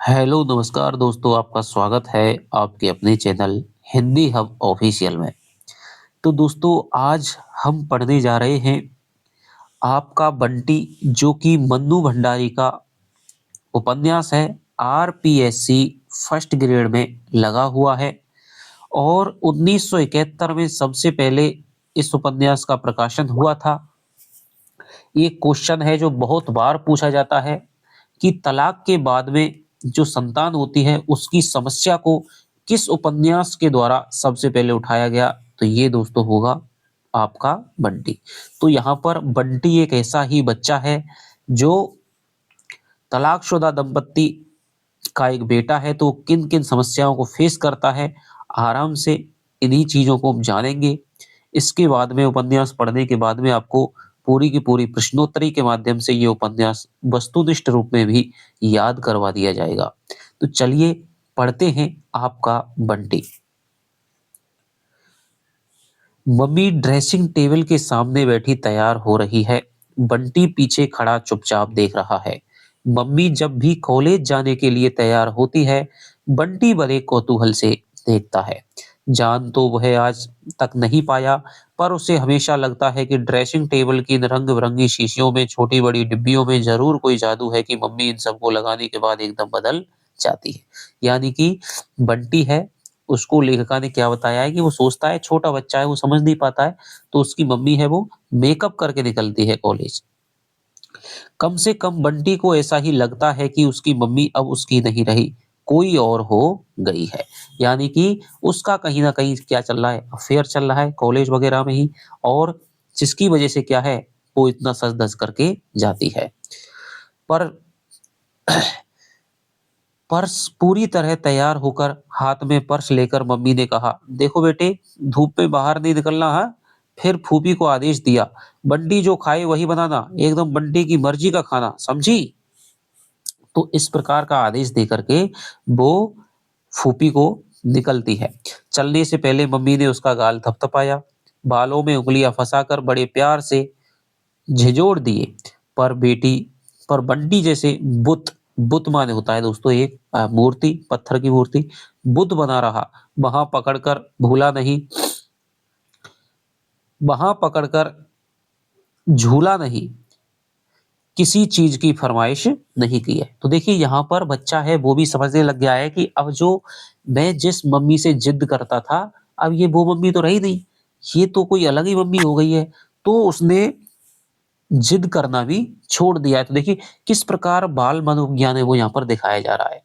Hello नमस्कार दोस्तों, आपका स्वागत है आपके अपने चैनल हिंदी हब ऑफिशियल में। तो दोस्तों, आज हम पढ़ने जा रहे हैं आपका बंटी, जो कि मन्नू भंडारी का उपन्यास है। आरपीएससी फर्स्ट ग्रेड में लगा हुआ है और 1971 में सबसे पहले इस उपन्यास का प्रकाशन हुआ था। ये क्वेश्चन है जो बहुत बार पूछा जाता है कि तलाक के बाद में जो संतान होती है उसकी समस्या को किस उपन्यास के द्वारा सबसे पहले उठाया गया। तो ये दोस्तों होगा आपका बंटी। तो यहाँ पर बंटी एक ऐसा ही बच्चा है जो तलाकशुदा दंपत्ति का एक बेटा है। तो किन किन समस्याओं को फेस करता है, आराम से इन्हीं चीजों को हम जानेंगे। इसके बाद में उपन्यास पढ़ने के बाद में आपको पूरी की पूरी प्रश्नोत्तरी के माध्यम से ये उपन्यास वस्तुनिष्ठ रूप में भी याद करवा दिया जाएगा। तो चलिए पढ़ते हैं आपका बंटी। मम्मी ड्रेसिंग टेबल के सामने बैठी तैयार हो रही है। बंटी पीछे खड़ा चुपचाप देख रहा है। मम्मी जब भी कॉलेज जाने के लिए तैयार होती है, बंटी बड़े कौतूहल से देखता है। जान तो वह आज तक नहीं पाया, पर उसे हमेशा लगता है कि ड्रेसिंग टेबल की इन रंग-बिरंगी शीशियों में, छोटी-बड़ी डिब्बियों में ज़रूर कोई जादू है कि मम्मी इन सबको लगाने के बाद एकदम बदल जाती है। यानी कि बंटी है, उसको लेखिका ने क्या बताया है कि वो सोचता है, छोटा बच्चा है, वो समझ नहीं पाता है, तो उसकी मम्मी है वो मेकअप करके निकलती है कॉलेज। कम से कम बंटी को ऐसा ही लगता है कि उसकी मम्मी अब उसकी नहीं रही, कोई और हो गई है। यानी कि उसका कहीं न कहीं क्या चल रहा है, अफ़ेयर चल रहा है कॉलेज वगैरह में ही, और जिसकी वजह से क्या है, वो इतना सज-धज करके जाती है। पर पर्स पूरी तरह तैयार होकर हाथ में पर्स लेकर मम्मी ने कहा, देखो बेटे, धूप में बाहर नहीं निकलना है। फिर फूफी को आदेश दिया, बंटी जो खाए वही बनाना, एकदम बंटी की मर्जी का खाना, समझी? तो इस प्रकार का आदेश दे करके वो फूफी को निकलती है। चलने से पहले मम्मी ने उसका गाल थपथपाया, बालों में उंगलियां फंसाकर बड़े प्यार से झिझोड़ दिए। पर बेटी पर बंटी जैसे बुत बुत माने होता है दोस्तों एक मूर्ति, पत्थर की मूर्ति, बुत बना रहा। वहां पकड़कर भूला नहीं, वहां पकड़कर झूला नहीं, किसी चीज की फरमाइश नहीं की है। तो देखिए यहाँ पर बच्चा है वो भी समझने लग गया है कि अब जो मैं जिस मम्मी से जिद करता था, अब ये वो मम्मी तो रही नहीं, ये तो कोई अलग ही मम्मी हो गई है। तो उसने जिद करना भी छोड़ दिया है। तो देखिए किस प्रकार बाल मनोविज्ञान है वो यहाँ पर दिखाया जा रहा है।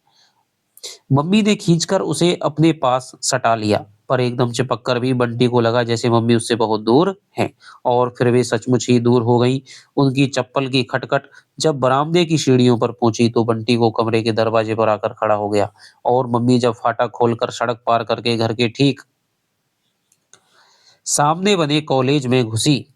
मम्मी ने खींचकर उसे अपने पास सटा लिया, पर एकदम चिपक कर भी बंटी को लगा जैसे मम्मी उससे बहुत दूर हैं। और फिर वे सचमुच ही दूर हो गईं। उनकी चप्पल की खटखट जब बरामदे की सीढ़ियों पर पहुंची तो बंटी को कमरे के दरवाजे पर आकर खड़ा हो गया। और मम्मी जब फाटक खोलकर सड़क पार करके घर के ठीक सामने बने कॉलेज में घुसी,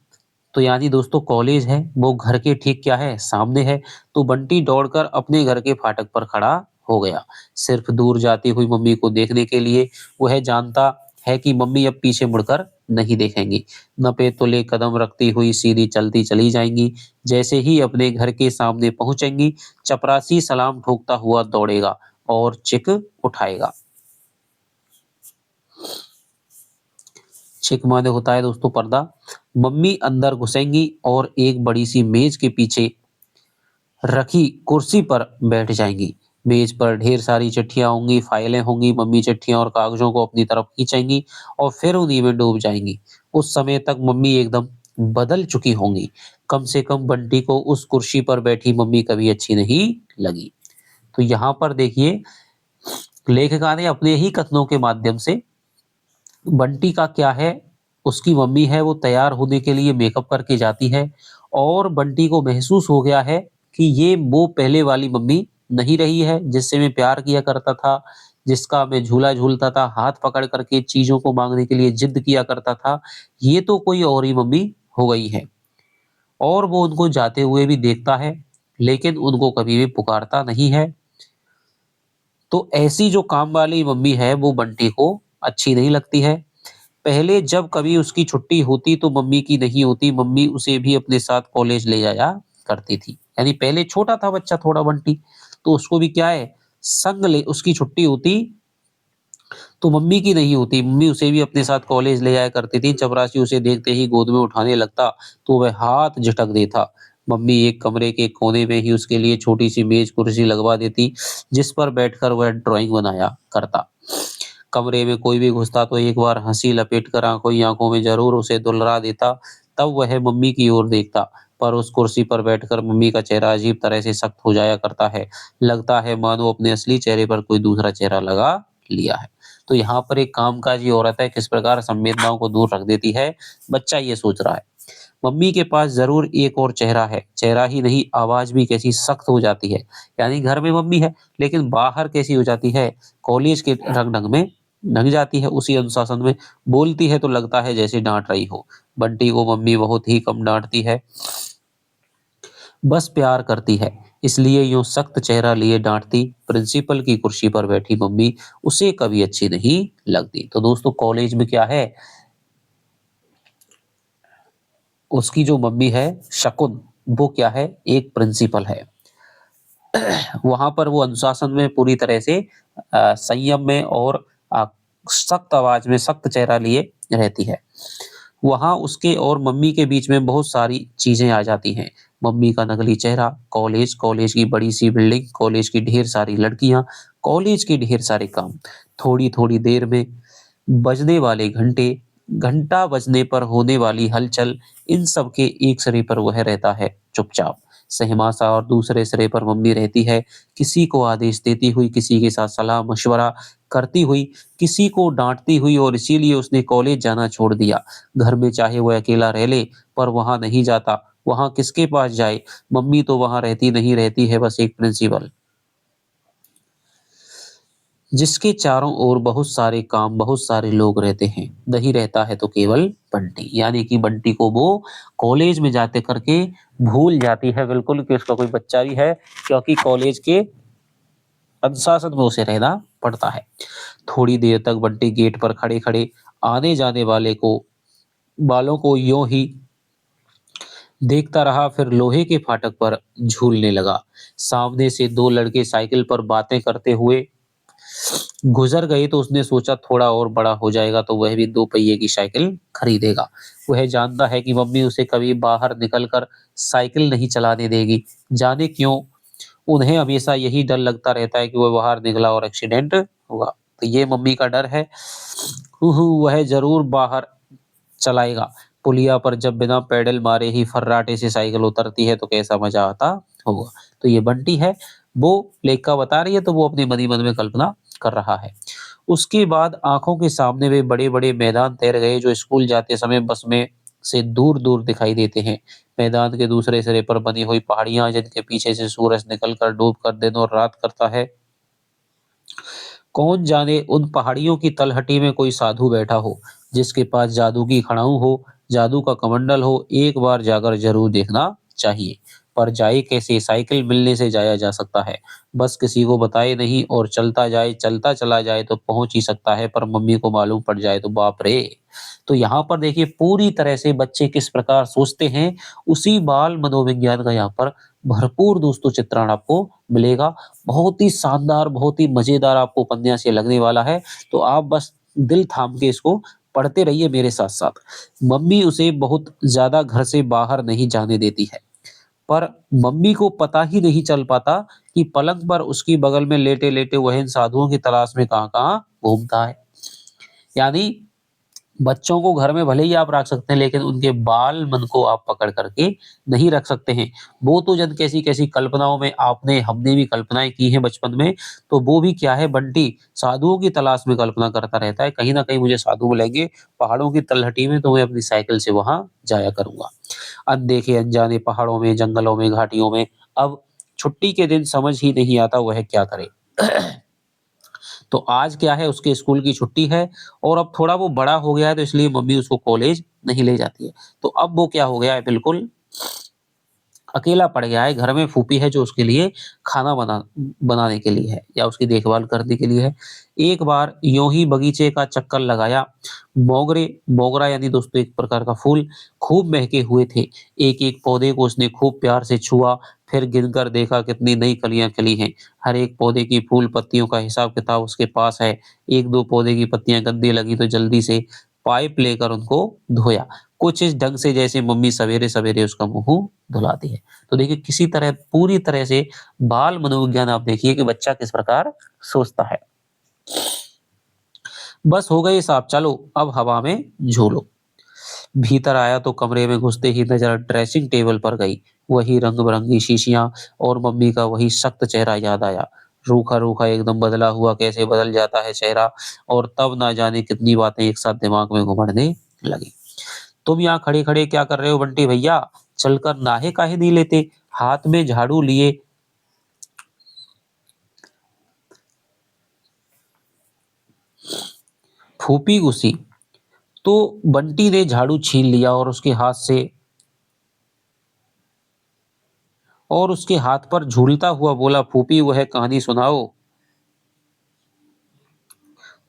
तो यानी दोस्तों कॉलेज है वो घर के ठीक क्या है, सामने है। तो बंटी दौड़कर अपने घर के फाटक पर खड़ा हो गया, सिर्फ दूर जाती हुई मम्मी को देखने के लिए। वह जानता है कि मम्मी अब पीछे मुड़कर नहीं देखेंगी, नपे तुले कदम रखती हुई सीधी चलती चली जाएंगी। जैसे ही अपने घर के सामने पहुंचेंगी, चपरासी सलाम ठोकता हुआ दौड़ेगा और चिक उठाएगा। चिक माने होता है दोस्तों पर्दा। मम्मी अंदर घुसेंगी और एक बड़ी सी मेज के पीछे रखी कुर्सी पर बैठ जाएंगी। मेज पर ढेर सारी चिट्ठियां होंगी, फाइलें होंगी। मम्मी चिट्ठियों और कागजों को अपनी तरफ खींचेंगी और फिर उन्हीं में डूब जाएंगी। उस समय तक मम्मी एकदम बदल चुकी होंगी। कम से कम बंटी को उस कुर्सी पर बैठी मम्मी कभी अच्छी नहीं लगी। तो यहाँ पर देखिए लेखिका ने अपने ही कथनों के माध्यम से बंटी का क्या है, उसकी मम्मी है वो तैयार होने के लिए मेकअप करके जाती है और बंटी को महसूस हो गया है कि ये वो पहले वाली मम्मी नहीं रही है जिससे मैं प्यार किया करता था, जिसका मैं झूला झूलता था, हाथ पकड़ करके चीजों को मांगने के लिए जिद किया करता था। ये तो कोई और ही मम्मी हो गई है। और वो उनको जाते हुए भी देखता है, लेकिन उनको कभी भी पुकारता नहीं है। तो ऐसी जो काम वाली मम्मी है वो बंटी को अच्छी नहीं लगती है। पहले जब कभी उसकी छुट्टी होती तो मम्मी की नहीं होती, मम्मी उसे भी अपने साथ कॉलेज ले जाया करती थी। यानी पहले छोटा था बच्चा थोड़ा बंटी, तो उसको भी क्या है, संग ले उसकी छुट्टी होती तो मम्मी की नहीं होती। मम्मी उसे भी अपने साथ कॉलेज ले जाया करती थी। चपरासी उसे देखते ही गोद में उठाने लगता तो वह हाथ झटक देता। मम्मी एक कमरे के कोने में ही उसके लिए छोटी-सी मेज कुर्सी लगवा देती, जिस पर बैठकर वह ड्राइंग बनाया करता। कमरे में कोई भी घुसता तो एक बार हँसी लपेट कर आँखों ही आँखों में ज़रूर उसे दुलरा देता, तब वह मम्मी की ओर देखता। पर उस कुर्सी पर बैठकर मम्मी का चेहरा अजीब तरह से सख्त हो जाया करता है। लगता है मानो अपने असली चेहरे पर कोई दूसरा चेहरा लगा लिया है। तो यहाँ पर एक कामकाजी औरत है, किस प्रकार संवेदनाओं को दूर रख देती है, बच्चा ये सोच रहा है। मम्मी के पास ज़रूर एक और चेहरा है, चेहरा ही नहीं आवाज़ भी कैसी सख्त हो जाती है। यानी घर में मम्मी है, लेकिन बाहर कैसी हो जाती है, कॉलेज के रंग-ढंग में ढंग जाती है, उसी अनुशासन में बोलती है तो लगता है जैसे डाँट रही हो। बंटी को मम्मी बहुत ही कम डाँटती है, बस प्यार करती है, इसलिए यूँ सख्त चेहरा लिए डाँटती। प्रिंसिपल की कुर्सी पर बैठी मम्मी उसे कभी अच्छी नहीं लगती। तो दोस्तों कॉलेज में क्या है, उसकी जो मम्मी है शकुन, वो क्या है, एक प्रिंसिपल है। वहाँ पर वो अनुशासन में पूरी तरह से संयम में और सख्त आवाज़ में, सख्त चेहरा लिए रहती है। वहाँ उसके और मम्मी के बीच में बहुत सारी चीज़ें आ जाती हैं। मम्मी का नकली चेहरा, कॉलेज, कॉलेज की बड़ी-सी बिल्डिंग, कॉलेज की ढेर सारी लड़कियाँ, कॉलेज के ढेर सारे काम। थोड़ी-थोड़ी देर में बजने वाले घंटे, घंटा बजने पर होने वाली हलचल, इन सब के एक सिरे पर वह रहता है चुपचाप। सहमासा और दूसरे सिरे पर मम्मी रहती है, किसी को आदेश देती हुई, किसी के साथ सलाह-मशवरा करती हुई, किसी को डाँटती हुई और इसीलिए उसने कॉलेज जाना छोड़ दिया। घर में चाहे वह अकेला रह ले, पर वहाँ नहीं जाता। वहाँ किसके पास जाए? मम्मी तो वहाँ रहती नहीं, रहती है बस एक प्रिंसिपल। जिसके चारों ओर बहुत सारे काम, बहुत सारे लोग रहते हैं, नहीं रहता है तो केवल बंटी। यानी कि बंटी को वो कॉलेज में जाते करके भूल जाती है बिल्कुल कि उसका कोई बच्चा भी है, क्योंकि कॉलेज के अनुशासन में उसे रहना पड़ता है। थोड़ी देर तक बंटी गेट पर खड़े-खड़े आने-जाने वालों को यूँ ही देखता रहा, फिर लोहे के फाटक पर झूलने लगा। सामने से 2 लड़के साइकिल पर बातें करते हुए गुज़र गए तो उसने सोचा थोड़ा और बड़ा हो जाएगा तो वह भी 2 पहिए की साइकिल खरीदेगा। वह जानता है कि मम्मी उसे कभी बाहर निकल कर साइकिल नहीं चलाने देगी। जाने क्यों? उन्हें हमेशा यही डर लगता रहता है कि वह बाहर निकला और एक्सीडेंट होगा। तो ये मम्मी का डर है। वह ज़रूर बाहर चलाएगा। पुलिया पर जब बिना पैडल मारे ही फर्राटे से साइकिल उतरती है तो कैसा मज़ा आता होगा। तो ये बंटी है, वो लेखा बता रही है तो वो अपने मन ही मन में कल्पना कर रहा है। उसके बाद आँखों के सामने वे बड़े-बड़े मैदान तैर गए जो स्कूल जाते समय बस में से दूर-दूर दिखाई देते हैं। मैदान के दूसरे सिरे पर बनी हुई पहाड़ियाँ जिनके पीछे से सूरज निकल कर डूब कर दिन और रात करता है। कौन जाने उन पहाड़ियों की तलहटी में कोई साधु बैठा हो, जिसके पास जादू की खड़ाऊँ हो, जादू का कमंडल हो, एक बार जाकर ज़रूर देखना चाहिए। पर जाए कैसे? साइकिल मिलने से जाया जा सकता है। बस किसी को बताए नहीं और चलता जाए, चलता चला जाए तो पहुँच ही सकता है, पर मम्मी को मालूम पड़ जाए तो बाप रे! तो यहाँ पर देखिए पूरी तरह से बच्चे किस प्रकार सोचते हैं, उसी बाल मनोविज्ञान का यहाँ पर भरपूर दोस्तों चित्रण आपको मिलेगा। बहुत ही शानदार, बहुत ही मज़ेदार आपको उपन्यास ये लगने वाला है। तो आप बस दिल थाम के इसको पढ़ते रहिए मेरे साथ-साथ। मम्मी उसे बहुत ज़्यादा घर से बाहर नहीं जाने देती है, पर मम्मी को पता ही नहीं चल पाता कि पलंग पर उसकी बगल में लेटे-लेटे वह इन साधुओं की तलाश में कहाँ-कहाँ घूमता है। यानी बच्चों को घर में भले ही आप रख सकते हैं, लेकिन उनके बाल मन को आप पकड़ कर के नहीं रख सकते हैं। वो तो जन कैसी-कैसी कल्पनाओं में हमने भी कल्पनाएँ की हैं बचपन में, तो वो भी क्या है बंटी साधुओं की तलाश में कल्पना करता रहता है, कहीं न कहीं मुझे साधु मिलेंगे पहाड़ों की तलहटी में तो मैं अपनी साइकिल से वहाँ जाया करूँगा। अनदेखे अनजाने पहाड़ों में, जंगलों में, घाटियों में, अब छुट्टी के दिन समझ ही नहीं आता वह क्या करे। तो आज क्या है उसके स्कूल की छुट्टी है और अब थोड़ा वो बड़ा हो गया है तो इसलिए मम्मी उसको कॉलेज नहीं ले जाती है। तो अब वो क्या हो गया है बिल्कुल अकेला पड़ गया है, घर में फूफी है जो उसके लिए खाना बनाने के लिए है या उसकी देखभाल करने के लिए है। एक बार यूँ ही बगीचे का चक्कर लगाया, मोगरा यानी दोस्तों एक प्रकार का फूल खूब महके हुए थे। एक-एक पौधे को उसने खूब प्यार से छुआ, फिर गिनकर देखा कितनी नई कलियां खिली हैं। हर एक पौधे की फूल पत्तियों का हिसाब किताब उसके पास है। एक दो पौधे की पत्तियां गंदी लगी तो जल्दी से पाइप लेकर उनको धोया। कुछ इस ढंग से जैसे मम्मी सवेरे सवेरे उसका मुंह धुलाती है। तो देखिए किसी तरह पूरी तरह से बाल मनोविज्ञान आप देखिए कि बच्चा किस प्रकार सोचता है। बस हो गई साहब, चलो अब हवा में झूलो। भीतर आया तो कमरे में घुसते ही नजर ड्रेसिंग टेबल पर गई। वही रंग-बिरंगी शीशियां और मम्मी का वही सख्त चेहरा याद आया। रूखा-रूखा एकदम बदला हुआ कैसे बदल जाता है चेहरा, और तब ना जाने कितनी बातें एक साथ दिमाग में घुमड़ने लगी। तुम यहाँ खड़े-खड़े क्या कर रहे हो बंटी भैया? चलकर नाहे काहे नहीं लेते? हाथ में झाड़ू लिए फूफी गुस्सी। तो बंटी ने झाड़ू छीन लिया और उसके हाथ पर झूलता हुआ बोला, फूफी वह कहानी सुनाओ।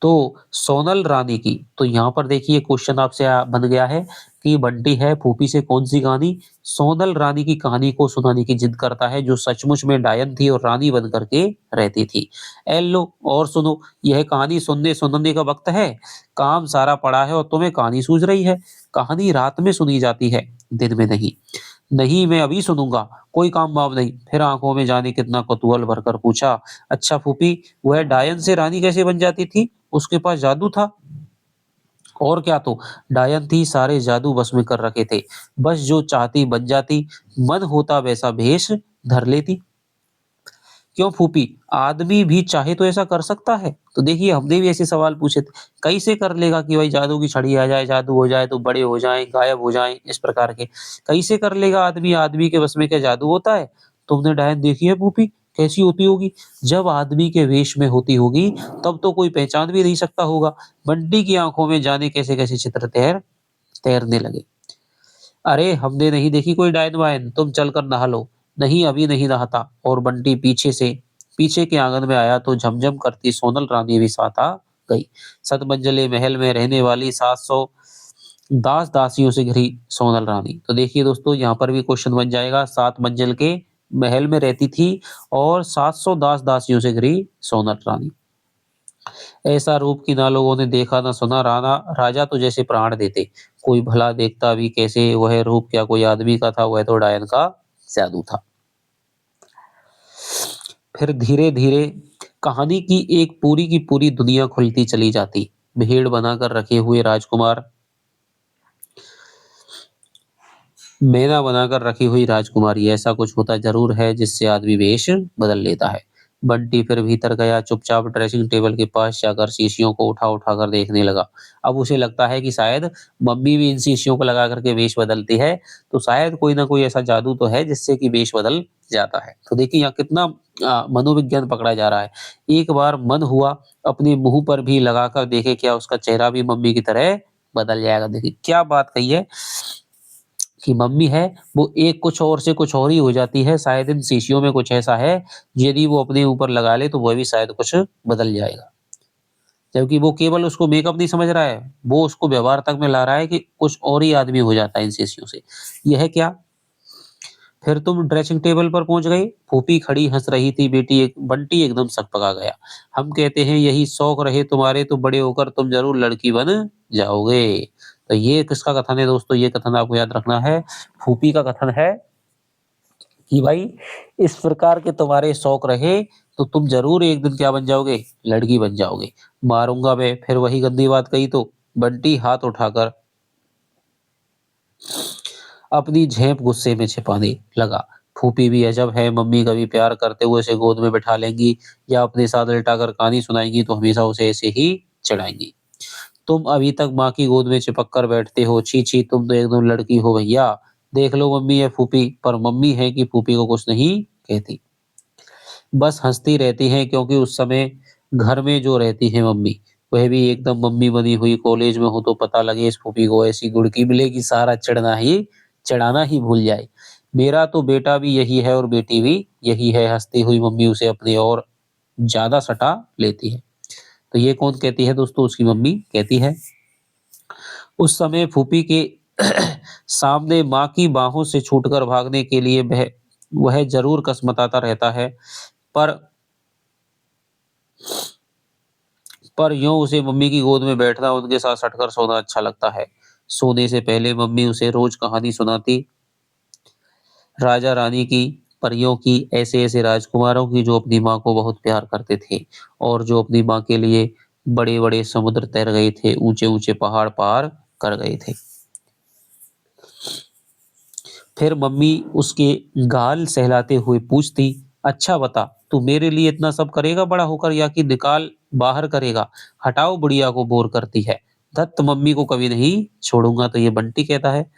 तो सोनल रानी की। तो यहाँ पर देखिए क्वेश्चन आपसे बन गया है कि बंटी है फूफी से कौन सी कहानी? सोनल रानी की कहानी को सुनाने की जिद करता है, जो सचमुच में डायन थी और रानी बन करके रहती थी। ए लो और सुनो, यह कहानी सुनने सुनाने का वक्त है। काम सारा पड़ा है और तुम्हें कहानी सूझ रही है। कहानी रात में सुनी जाती है, दिन में नहीं। नहीं, मैं अभी सुनूंगा, कोई काम वाम नहीं। फिर आंखों में जाने कितना कौतूहल भरकर पूछा, अच्छा फूफी, वह डायन से रानी कैसे बन जाती थी? उसके पास जादू था? और क्या, तो डायन थी, सारे जादू बस में कर रखे थे। बस जो चाहती बन जाती, मन होता वैसा भेष धर लेती। क्यों फूफी, आदमी भी चाहे तो ऐसा कर सकता है? तो देखिए हमने भी ऐसे सवाल पूछे थे। कैसे कर लेगा कि भाई जादू की छड़ी आ जाए, जादू हो जाए तो बड़े हो जाएं, गायब हो जाएं, इस प्रकार के। कैसे कर लेगा आदमी? आदमी के बस में क्या जादू होता है? तुमने डायन देखी है फूफी? कैसी होती होगी? जब आदमी के वेश में होती होगी तब तो कोई पहचान भी नहीं सकता होगा। बंटी की आंखों में जाने कैसे कैसे चित्र तैरने लगे। अरे हमने नहीं देखी कोई डायन वायन, तुम चलकर नहा लो। नहीं, अभी नहीं नहाता। और बंटी पीछे के आंगन में आया तो झमझम करती सोनल रानी भी साथ आ गई। 7 मंजिले महल में रहने वाली 700 दास दासियों से घिरी सोनल रानी। तो देखिए दोस्तों यहाँ पर भी क्वेश्चन बन जाएगा। 7 मंजिल के महल में रहती थी और 700 दास दासियों से घिरी सोनल रानी। ऐसा रूप कि ना लोगों ने देखा ना सुना। राजा तो जैसे प्राण देते। कोई भला देखता भी कैसे, वह रूप क्या कोई आदमी का था? वह तो डायन का जादू था। फिर धीरे धीरे कहानी की एक पूरी की पूरी दुनिया खुलती चली जाती। भेड़ बनाकर रखे हुए राजकुमार, मैना बनाकर रखी हुई राजकुमारी, ऐसा कुछ होता जरूर है जिससे आदमी वेश बदल लेता है। बंटी फिर भीतर गया, चुपचाप ड्रेसिंग टेबल के पास जाकर शीशियों को उठा उठा कर देखने लगा। अब उसे लगता है कि शायद मम्मी भी इन शीशियों को लगा करके वेश बदलती है, तो शायद कोई ना कोई ऐसा जादू तो है जिससे कि वेश बदल जाता है। तो देखिए यहाँ कितना मनोविज्ञान पकड़ा जा रहा है। एक बार मन हुआ अपने मुंह पर भी लगाकर देखे, क्या उसका चेहरा भी मम्मी की तरह बदल जाएगा। देखिए क्या बात कही है कि मम्मी है वो एक कुछ और से कुछ और ही हो जाती है। शायद इन शीशियों में कुछ ऐसा है, यदि वो अपने ऊपर लगा ले तो वह भी शायद कुछ बदल जाएगा। जबकि वो केवल उसको मेकअप नहीं समझ रहा है, वो उसको व्यवहार तक में ला रहा है कि कुछ और ही आदमी हो जाता है इन शीशियों से। यह क्या? फिर तुम ड्रेसिंग टेबल पर पहुंच गए। फूफी खड़ी हंस रही थी। बंटी एकदम सकपका गया। हम कहते हैं यही शौक रहे तुम्हारे तो बड़े होकर तुम जरूर लड़की बन जाओगे। तो ये किसका कथन है दोस्तों? ये कथन आपको याद रखना है, फूफी का कथन है कि भाई इस प्रकार के तुम्हारे शौक रहे तो तुम जरूर एक दिन क्या बन जाओगे? लड़की बन जाओगे। मारूंगा मैं। फिर वही गंदी बात कही तो बंटी हाथ उठाकर अपनी झेप गुस्से में छिपाने लगा। फूफी भी अजब है, मम्मी कभी प्यार करते हुए उसे गोद में बैठा लेंगी या अपने साथ लिटाकर कहानी सुनाएंगी तो हमेशा उसे ऐसे ही चिढ़ाएंगी। तुम अभी तक माँ की गोद में चिपक कर बैठते हो। छी छी, तुम तो एकदम लड़की हो भैया। देख लो मम्मी है फूफी, पर मम्मी है कि फूफी को कुछ नहीं कहती, बस हंसती रहती हैं, क्योंकि उस समय घर में जो रहती है मम्मी, वह भी एकदम मम्मी बनी हुई। कॉलेज में हो तो पता लगे इस फूफी को ऐसी गुड़की मिले कि सारा चढ़ाना ही भूल जाए। मेरा तो बेटा भी यही है और बेटी भी यही है। हंसती हुई मम्मी उसे अपनी ओर ज्यादा सटा लेती है। तो ये कौन कहती है दोस्तों? उसकी मम्मी कहती है। उस समय फूफी के सामने माँ की बाहों से छूटकर भागने के लिए वह ज़रूर कसमताता रहता है, पर यूँ उसे मम्मी की गोद में बैठना, उनके साथ सटकर सोना अच्छा लगता है। सोने से पहले मम्मी उसे रोज़ कहानी सुनाती, राजा-रानी की, परियों की, ऐसे-ऐसे राजकुमारों की जो अपनी माँ को बहुत प्यार करते थे और जो अपनी माँ के लिए बड़े-बड़े समुद्र तैर गए थे, ऊँचे-ऊँचे पहाड़ पार कर गए थे। फिर मम्मी उसके गाल सहलाते हुए पूछती, "अच्छा बता, तू मेरे लिए इतना सब करेगा बड़ा होकर या कि निकाल बाहर करेगा? हटाओ बुढ़िया को बोर करती है। धत मम्मी को कभी नहीं छोड़ूँगा।" तो ये बंटी कहता है।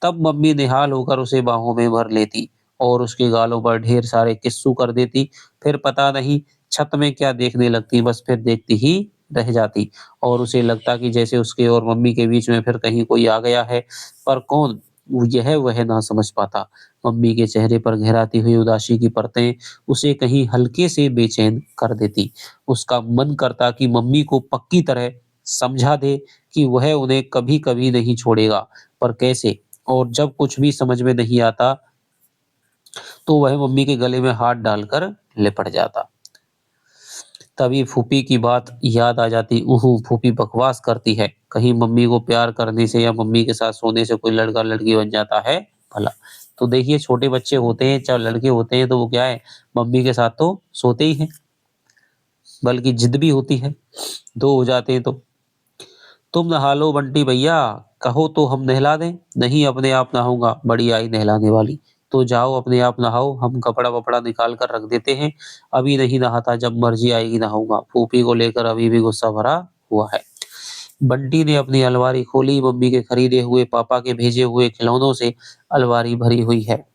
तब मम्मी निहाल होकर उसे बाहों में भर लेती और उसके गालों पर ढेर सारे किस्सू कर देती। फिर पता नहीं छत में क्या देखने लगती, बस फिर देखती ही रह जाती और उसे लगता कि जैसे उसके और मम्मी के बीच में फिर कहीं कोई आ गया है, पर कौन, यह वह ना समझ पाता। मम्मी के चेहरे पर गहराती हुई उदासी की परतें उसे कहीं हल्के से बेचैन कर देती। उसका मन करता कि मम्मी को पक्की तरह समझा दे कि वह उन्हें कभी-कभी नहीं छोड़ेगा, पर कैसे? और जब कुछ भी समझ में नहीं आता, तो वह मम्मी के गले में हाथ डालकर लिपट जाता। तभी फूफी की बात याद आ जाती। उहू, फूफी बकवास करती है। कहीं मम्मी को प्यार करने से या मम्मी के साथ सोने से कोई लड़का-लड़की बन जाता है भला? तो देखिए छोटे बच्चे होते हैं, चाहे लड़के होते हैं तो वो क्या है, मम्मी के साथ तो सोते ही हैं, बल्कि जिद भी होती है, 2 हो जाते हैं तो। तुम नहा लो बंटी भैया, कहो तो हम नहला दें? नहीं, अपने आप नहाऊँगा, बड़ी आई नहलाने वाली। तो जाओ अपने आप नहाओ, हम कपड़ा-वपड़ा निकाल कर रख देते हैं। अभी नहीं नहाता, जब मर्ज़ी आएगी नहाऊँगा। फूफी को लेकर अभी भी गुस्सा भरा हुआ है। बंटी ने अपनी अलमारी खोली, मम्मी के खरीदे हुए, पापा के भेजे हुए खिलौनों से अलमारी भरी हुई है।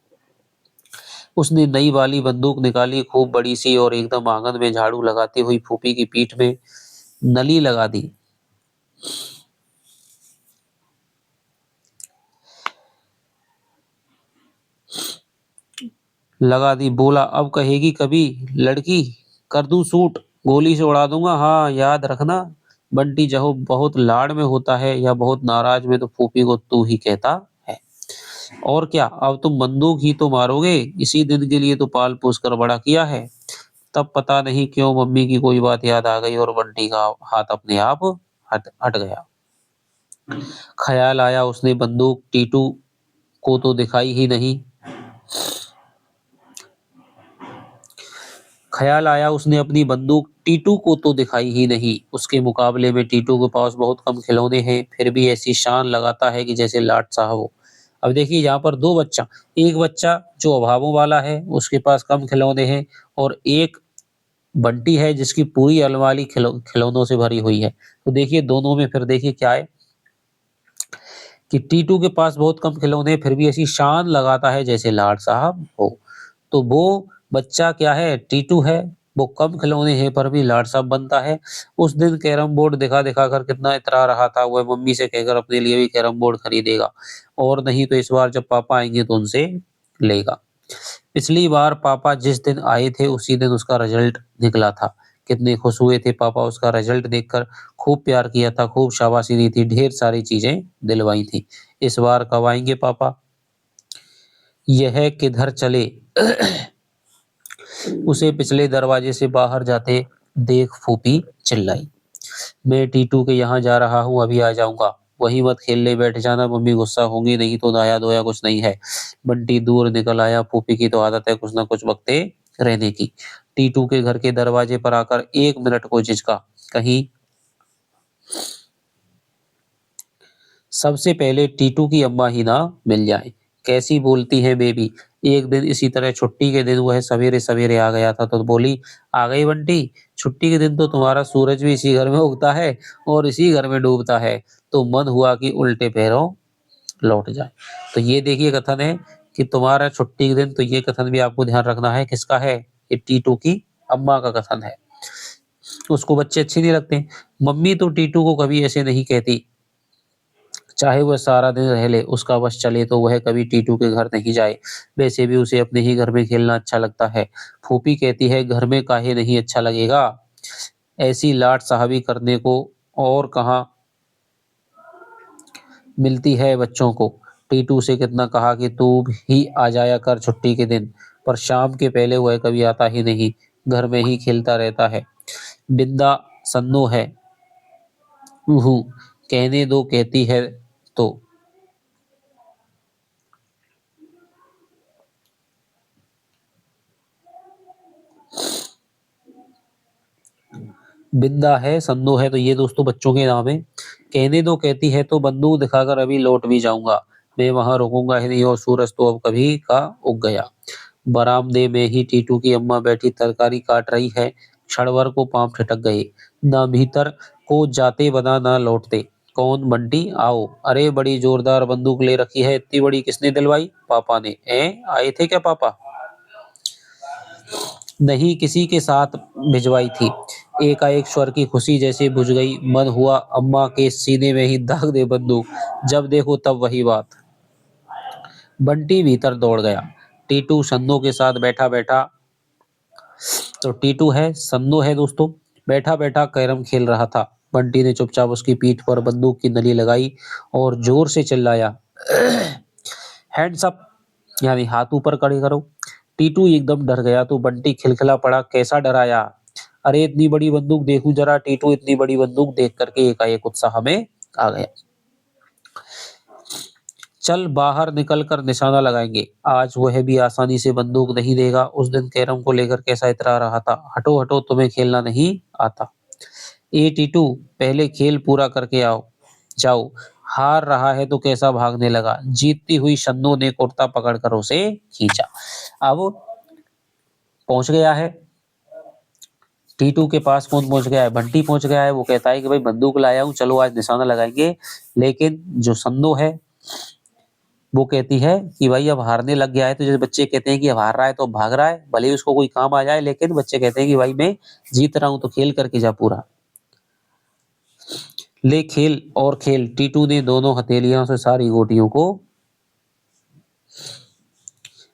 उसने नई वाली बंदूक निकाली, खूब बड़ी-सी, और एकदम आँगन में झाड़ू लगाती हुई फूफी की पीठ में नली लगा दी। बोला, अब कहेगी कभी लड़की, कर दूं सूट, गोली से उड़ा दूंगा, हाँ याद रखना। बंटी जहो बहुत लाड में होता है या बहुत नाराज में तो फूफी को तू ही कहता है। और क्या, अब तुम बंदूक ही तो मारोगे, इसी दिन के लिए तो पाल पोस कर बड़ा किया है। तब पता नहीं क्यों मम्मी की कोई बात याद आ गई और बंटी का हाथ अपने आप हट हट गया। ख्याल आया उसने बंदूक टीटू को तो दिखाई ही नहीं। ख़याल आया उसने अपनी बंदूक टीटू को तो दिखाई ही नहीं। उसके मुकाबले में टीटू के पास बहुत कम खिलौने हैं, फिर भी ऐसी शान लगाता है कि जैसे लाट साहब हो। अब देखिए यहाँ पर 2 बच्चा, एक बच्चा जो अभावों वाला है, उसके पास कम खिलौने हैं, और एक बंटी है जिसकी पूरी अलमारी खिलौनों से भरी हुई है। तो देखिए दोनों में फिर देखिए क्या है कि टीटू के पास बहुत कम खिलौने हैं, फिर भी ऐसी शान लगाता है जैसे लाट साहब हो। तो वो बच्चा क्या है, टीटू है, वो कम खिलौने हैं पर भी लाड साहब बनता है। उस दिन कैरम बोर्ड दिखा-दिखा कर कितना इतरा रहा था, वह मम्मी से कहकर अपने लिए भी कैरम बोर्ड खरीदेगा, और नहीं तो इस बार जब पापा आएँगे तो उनसे लेगा। पिछली बार पापा जिस दिन आए थे उसी दिन उसका रिजल्ट निकला था। कितने खुश हुए थे पापा उसका रिजल्ट देखकर, खूब प्यार किया था, खूब शाबाशी दी थी, ढेर सारी चीज़ें दिलवाई थी। इस बार कब आएँगे पापा? यह किधर चले? उसे पिछले दरवाजे से बाहर जाते देख फूफी चिल्लाई, मैं टीटू के यहाँ जा रहा हूँ, अभी आ जाऊंगा। वहीं मत खेलने बैठ जाना, मम्मी गुस्सा होंगी, नहीं तो नया धोया कुछ नहीं है। बंटी दूर निकल आया, फूफी की तो आदत है कुछ न कुछ बकते रहने की। टीटू के घर के दरवाजे पर आकर 1 मिनट को झिझका, कहीं सबसे पहले टीटू की अम्मा ही ना मिल जाए। कैसी बोलती है बेबी। एक दिन इसी तरह छुट्टी के दिन वह सवेरे-सवेरे आ गया था तो बोली, "आ गई बंटी, छुट्टी के दिन तो तुम्हारा सूरज भी इसी घर में उगता है और इसी घर में डूबता है।" तो मन हुआ कि उल्टे पैरों लौट जाए। तो ये देखिए कथन है कि तुम्हारा छुट्टी के दिन, तो ये कथन भी आपको ध्यान रखना है, किसका है? ये टीटू की अम्मा का कथन है। उसको बच्चे अच्छे नहीं लगते। मम्मी तो टीटू को कभी ऐसे नहीं कहती। चाहे वह सारा दिन रह ले, उसका बस चले तो वह कभी टीटू के घर नहीं जाए। वैसे भी उसे अपने ही घर में खेलना अच्छा लगता है। फूफी कहती है, घर में काहे नहीं अच्छा लगेगा? ऐसी लाड साहबी करने को और कहाँ मिलती है बच्चों को। टीटू से कितना कहा कि तू भी आ जाया कर छुट्टी के दिन। पर शाम के पहले वह कभी आता ही नहीं, घर में ही खेलता रहता है। बिंदा सन्नो है, ऊहू, कहने दो कहती है तो। बिंदा है, सन्नो है, तो ये दोस्तों बच्चों के नाम है। कहने दो कहती है तो बंदूक दिखाकर अभी लौट भी जाऊंगा, मैं वहां रुकूंगा ही नहीं, और सूरज तो अब कभी का उग गया। बरामदे में ही टीटू की अम्मा बैठी तरकारी काट रही है। क्षण भर को पांव ठिठक गए। ना भीतर को जाते बना ना लौटते। कौन? बंटी, आओ। अरे बड़ी जोरदार बंदूक ले रखी है, इतनी बड़ी किसने दिलवाई? पापा ने। आए थे क्या पापा? नहीं, किसी के साथ भिजवाई थी। एकाएक स्वर की खुशी जैसे बुझ गई। मन हुआ अम्मा के सीने में ही दाग दे बंदूक। जब देखो तब वही बात। बंटी भीतर दौड़ गया। टीटू सन्नो के साथ बैठा बैठा, तो टीटू है, सन्नो है दोस्तों, बैठा बैठा कैरम खेल रहा था। बंटी ने चुपचाप उसकी पीठ पर बंदूक की नली लगाई और जोर से चिल्लाया, हैंड्स अप, यानी हाथ ऊपर खड़े करो। टीटू एकदम डर गया तो बंटी खिलखिला पड़ा, कैसा डराया? अरे इतनी बड़ी बंदूक देखूं जरा। टीटू इतनी बड़ी बंदूक देख करके एकाएक उत्साह में आ गया। चल बाहर निकल कर निशाना लगाएंगे, आज वह भी आसानी से बंदूक नहीं देगा। उस दिन कैरम को लेकर कैसा इतरा रहा था, हटो हटो तुम्हें खेलना नहीं आता। ए टीटू, पहले खेल पूरा करके आओ, जाओ। हार रहा है तो कैसा भागने लगा। जीतती हुई शन्नो ने कुर्ता पकड़कर उसे खींचा। अब पहुंच गया है टीटू के पास। कौन पहुंच गया है? बंटी पहुंच गया है। वो कहता है कि भाई बंदूक लाया हूं, चलो आज निशाना लगाएंगे। लेकिन जो सन्नो है वो कहती है कि भाई अब हारने लग गया है, तो जैसे बच्चे कहते हैं कि अब हार रहा है तो अब भाग रहा है, भले ही उसको कोई काम आ जाए, लेकिन बच्चे कहते हैं कि भाई मैं जीत रहा हूं तो खेल करके जा पूरा। ले खेल और खेल। टीटू ने दोनों हथेलियों से सारी गोटियों को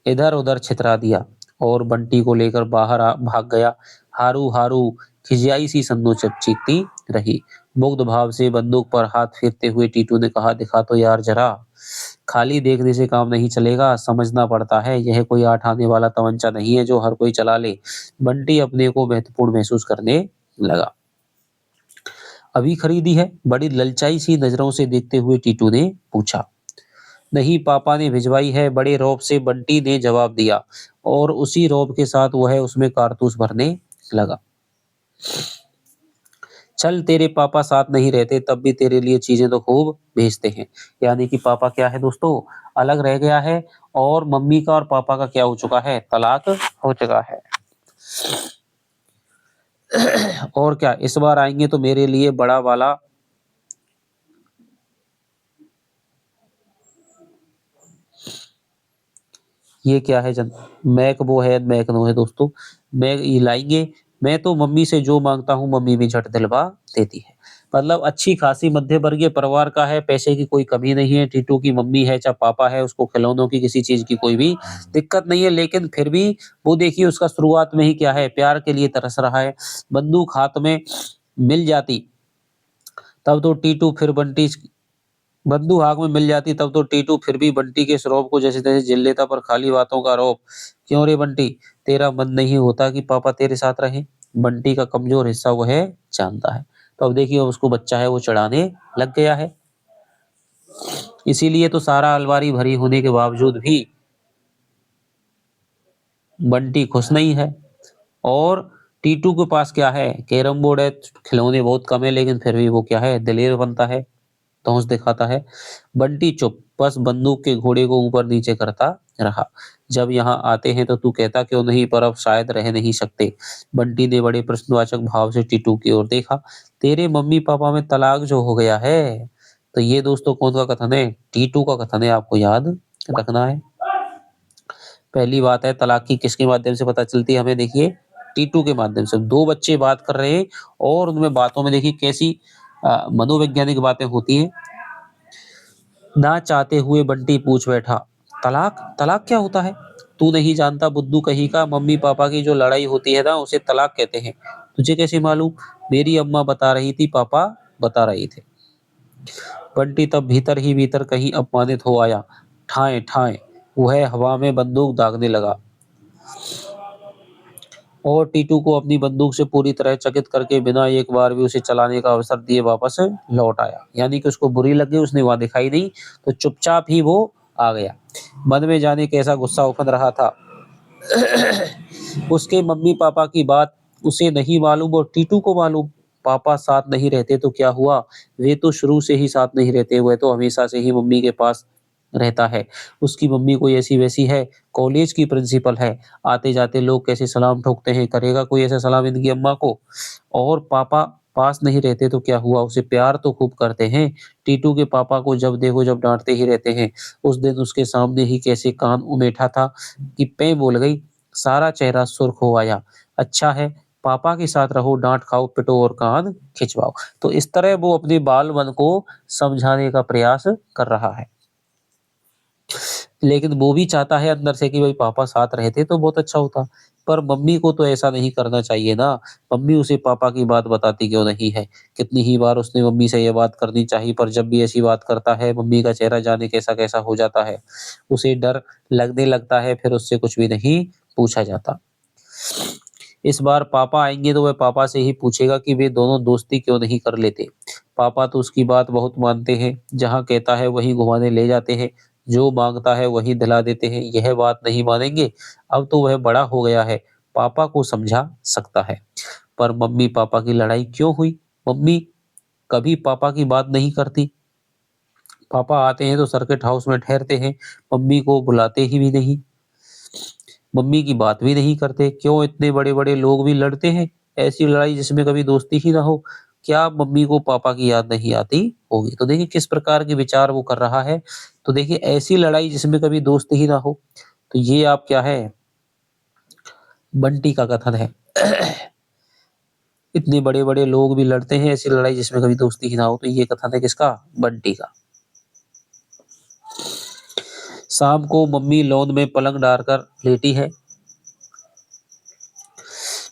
इधर उधर छितरा दिया और बंटी को लेकर बाहर भाग गया। हारू हारू, खिजियाई सी सन्नो चीखती रही। मुग्ध भाव से बंदूक पर हाथ फेरते हुए टीटू ने कहा, दिखा तो यार जरा। खाली देखने से काम नहीं चलेगा, समझना पड़ता है। यह कोई आठ आने वाला तमंचा नहीं है जो हर कोई चला ले। बंटी अपने को महत्वपूर्ण महसूस करने लगा। अभी खरीदी है? बड़ी ललचाई सी नजरों से देखते हुए टीटू ने पूछा। नहीं, पापा ने भिजवाई है, बड़े रौब से बंटी ने जवाब दिया, और उसी रौब के साथ वह उसमें कारतूस भरने लगा। चल, तेरे पापा साथ नहीं रहते तब भी तेरे लिए चीजें तो खूब भेजते हैं। यानी कि पापा क्या है दोस्तों, अलग रह गया है, और मम्मी का और पापा का क्या हो चुका है? तलाक हो चुका है। और क्या, इस बार आएंगे तो मेरे लिए बड़ा वाला ये क्या है जन, मैक वो है मैक नो है दोस्तों। मैं ये लाएंगे। मैं तो मम्मी से जो मांगता हूँ मम्मी भी झट दिलवा देती है। मतलब अच्छी खासी मध्य वर्गीय परिवार का है, पैसे की कोई कमी नहीं है। टीटू की मम्मी है चाहे पापा है, उसको खिलौनों की किसी चीज की कोई भी दिक्कत नहीं है, लेकिन फिर भी वो देखिए उसका शुरुआत में ही क्या है, प्यार के लिए तरस रहा है। बंदूक हाथ में मिल जाती तब तो टीटू फिर बंटी बंदूक हाथ में मिल जाती तब तो टीटू फिर भी बंटी के इस रौब को जैसे तैसे झेल लेता, पर खाली बातों का रौब। क्यों रे बंटी, तेरा मन नहीं होता कि पापा तेरे साथ रहे? बंटी का कमजोर हिस्सा वो है जानता है। तो अब देखिए उसको बच्चा है वो चढ़ाने लग गया है। इसीलिए तो सारा अलमारी भरी होने के बावजूद भी बंटी खुश नहीं है। और टीटू के पास क्या है? कैरम बोर्ड है, खिलौने बहुत कम है, लेकिन फिर भी वो क्या है, दिलेर बनता है, धौंस दिखाता है। बंटी चुप, बस बंदूक के घोड़े को ऊपर नीचे करता रहा। जब यहाँ आते हैं तो तू कहता क्यों नहीं, पर अब शायद रह नहीं सकते। बंटी ने बड़े प्रश्नवाचक भाव से टीटू की ओर देखा। तेरे मम्मी पापा में तलाक जो हो गया है। तो ये दोस्तों कौन का कथन है? टीटू का कथन है, आपको याद रखना है। पहली बात है, तलाक की किसके माध्यम से पता चलती है हमें? देखिए टीटू के माध्यम से। दो बच्चे बात कर रहे हैं और उनमें बातों में देखिए कैसी मनोवैज्ञानिक बातें होती हैं। ना चाहते हुए बंटी पूछ बैठा, तलाक? तलाक क्या होता है? तू नहीं जानता बुद्धू कहीं का, मम्मी पापा की जो लड़ाई होती है ना उसे तलाक कहते हैं। तुझे कैसे मालूम? मेरी अम्मा बता रही थी, पापा बता रहे थे। बंटी तब भीतर ही भीतर कहीं अपमानित हो आया। ठाए ठाए वह हवा में बंदूक दागने लगा। और टीटू को अपनी बंदूक से पूरी तरह चकित करके बिना एक बार भी उसे चलाने का अवसर दिए वापस लौट आया। यानी कि उसको बुरी लग गई, उसने वहाँ दिखाई नहीं, तो चुपचाप ही वो आ गया। मन में जाने कैसा गुस्सा उफंद रहा था। उसके मम्मी-पापा की बात उसे नहीं मालूम और टीटू को मालूम। पापा साथ नहीं रहते तो क्या हुआ? वे तो शुरू से ही साथ नहीं रहते, वह तो हमेशा से ही मम्मी के पास रहता है। उसकी मम्मी कोई ऐसी-वैसी है, कॉलेज की प्रिंसिपल है। आते-जाते लोग कैसे सलाम ठोकते हैं, करेगा कोई ऐसा सलाम इनकी अम्मा को? और पापा पास नहीं रहते तो क्या हुआ? उसे प्यार तो खूब करते हैं। टीटू के पापा को जब देखो जब डाँटते ही रहते हैं। उस दिन उसके सामने ही कैसे कान उमेठा था कि पें बोल गई। सारा चेहरा सुर्ख हो आया। अच्छा है, पापा के साथ रहो, डाँट खाओ, पिटो और कान खिंचवाओ। तो इस तरह वो अपने बाल मन को समझाने का प्रयास कर रहा है। लेकिन वो भी चाहता है अंदर से कि भाई पापा साथ रहते तो बहुत अच्छा होता। पर मम्मी को तो ऐसा नहीं करना चाहिए ना। मम्मी उसे पापा की बात बताती क्यों नहीं है? कितनी ही बार उसने मम्मी से ये बात करनी चाहिए, पर जब भी ऐसी बात करता है, मम्मी का चेहरा जाने कैसा-कैसा हो जाता है। उसे डर लगने लगता है, फिर उससे कुछ भी नहीं पूछा जाता। इस बार पापा आएँगे तो वह पापा से ही पूछेगा कि वे दोनों दोस्ती क्यों नहीं कर लेते। पापा तो उसकी बात बहुत मानते हैं, जहाँ कहता है वहीं घुमाने ले जाते हैं, जो माँगता है वही दिला देते हैं। यह बात नहीं मानेंगे। अब तो वह बड़ा हो गया है, पापा को समझा सकता है। पर मम्मी-पापा की लड़ाई क्यों हुई? मम्मी कभी पापा की बात नहीं करती। पापा आते हैं तो सर्किट हाउस में ठहरते हैं, मम्मी को बुलाते ही भी नहीं। मम्मी की बात भी नहीं करते, क्यों इतने बड़े-बड़े लोग भी लड़ते हैं, ऐसी लड़ाई जिसमें कभी दोस्ती ही ना हो, क्या मम्मी को पापा की याद नहीं आती होगी? तो देखिए किस प्रकार के विचार वो कर रहा है, तो देखिए ऐसी लड़ाई जिसमें कभी दोस्त ही ना हो, तो ये आप क्या है, बंटी का कथन है। इतने बड़े-बड़े लोग भी लड़ते हैं, ऐसी लड़ाई जिसमें कभी दोस्ती ही ना हो, तो ये कथन है किसका? बंटी का। शाम को मम्मी लॉन में पलंग डालकर लेटी है।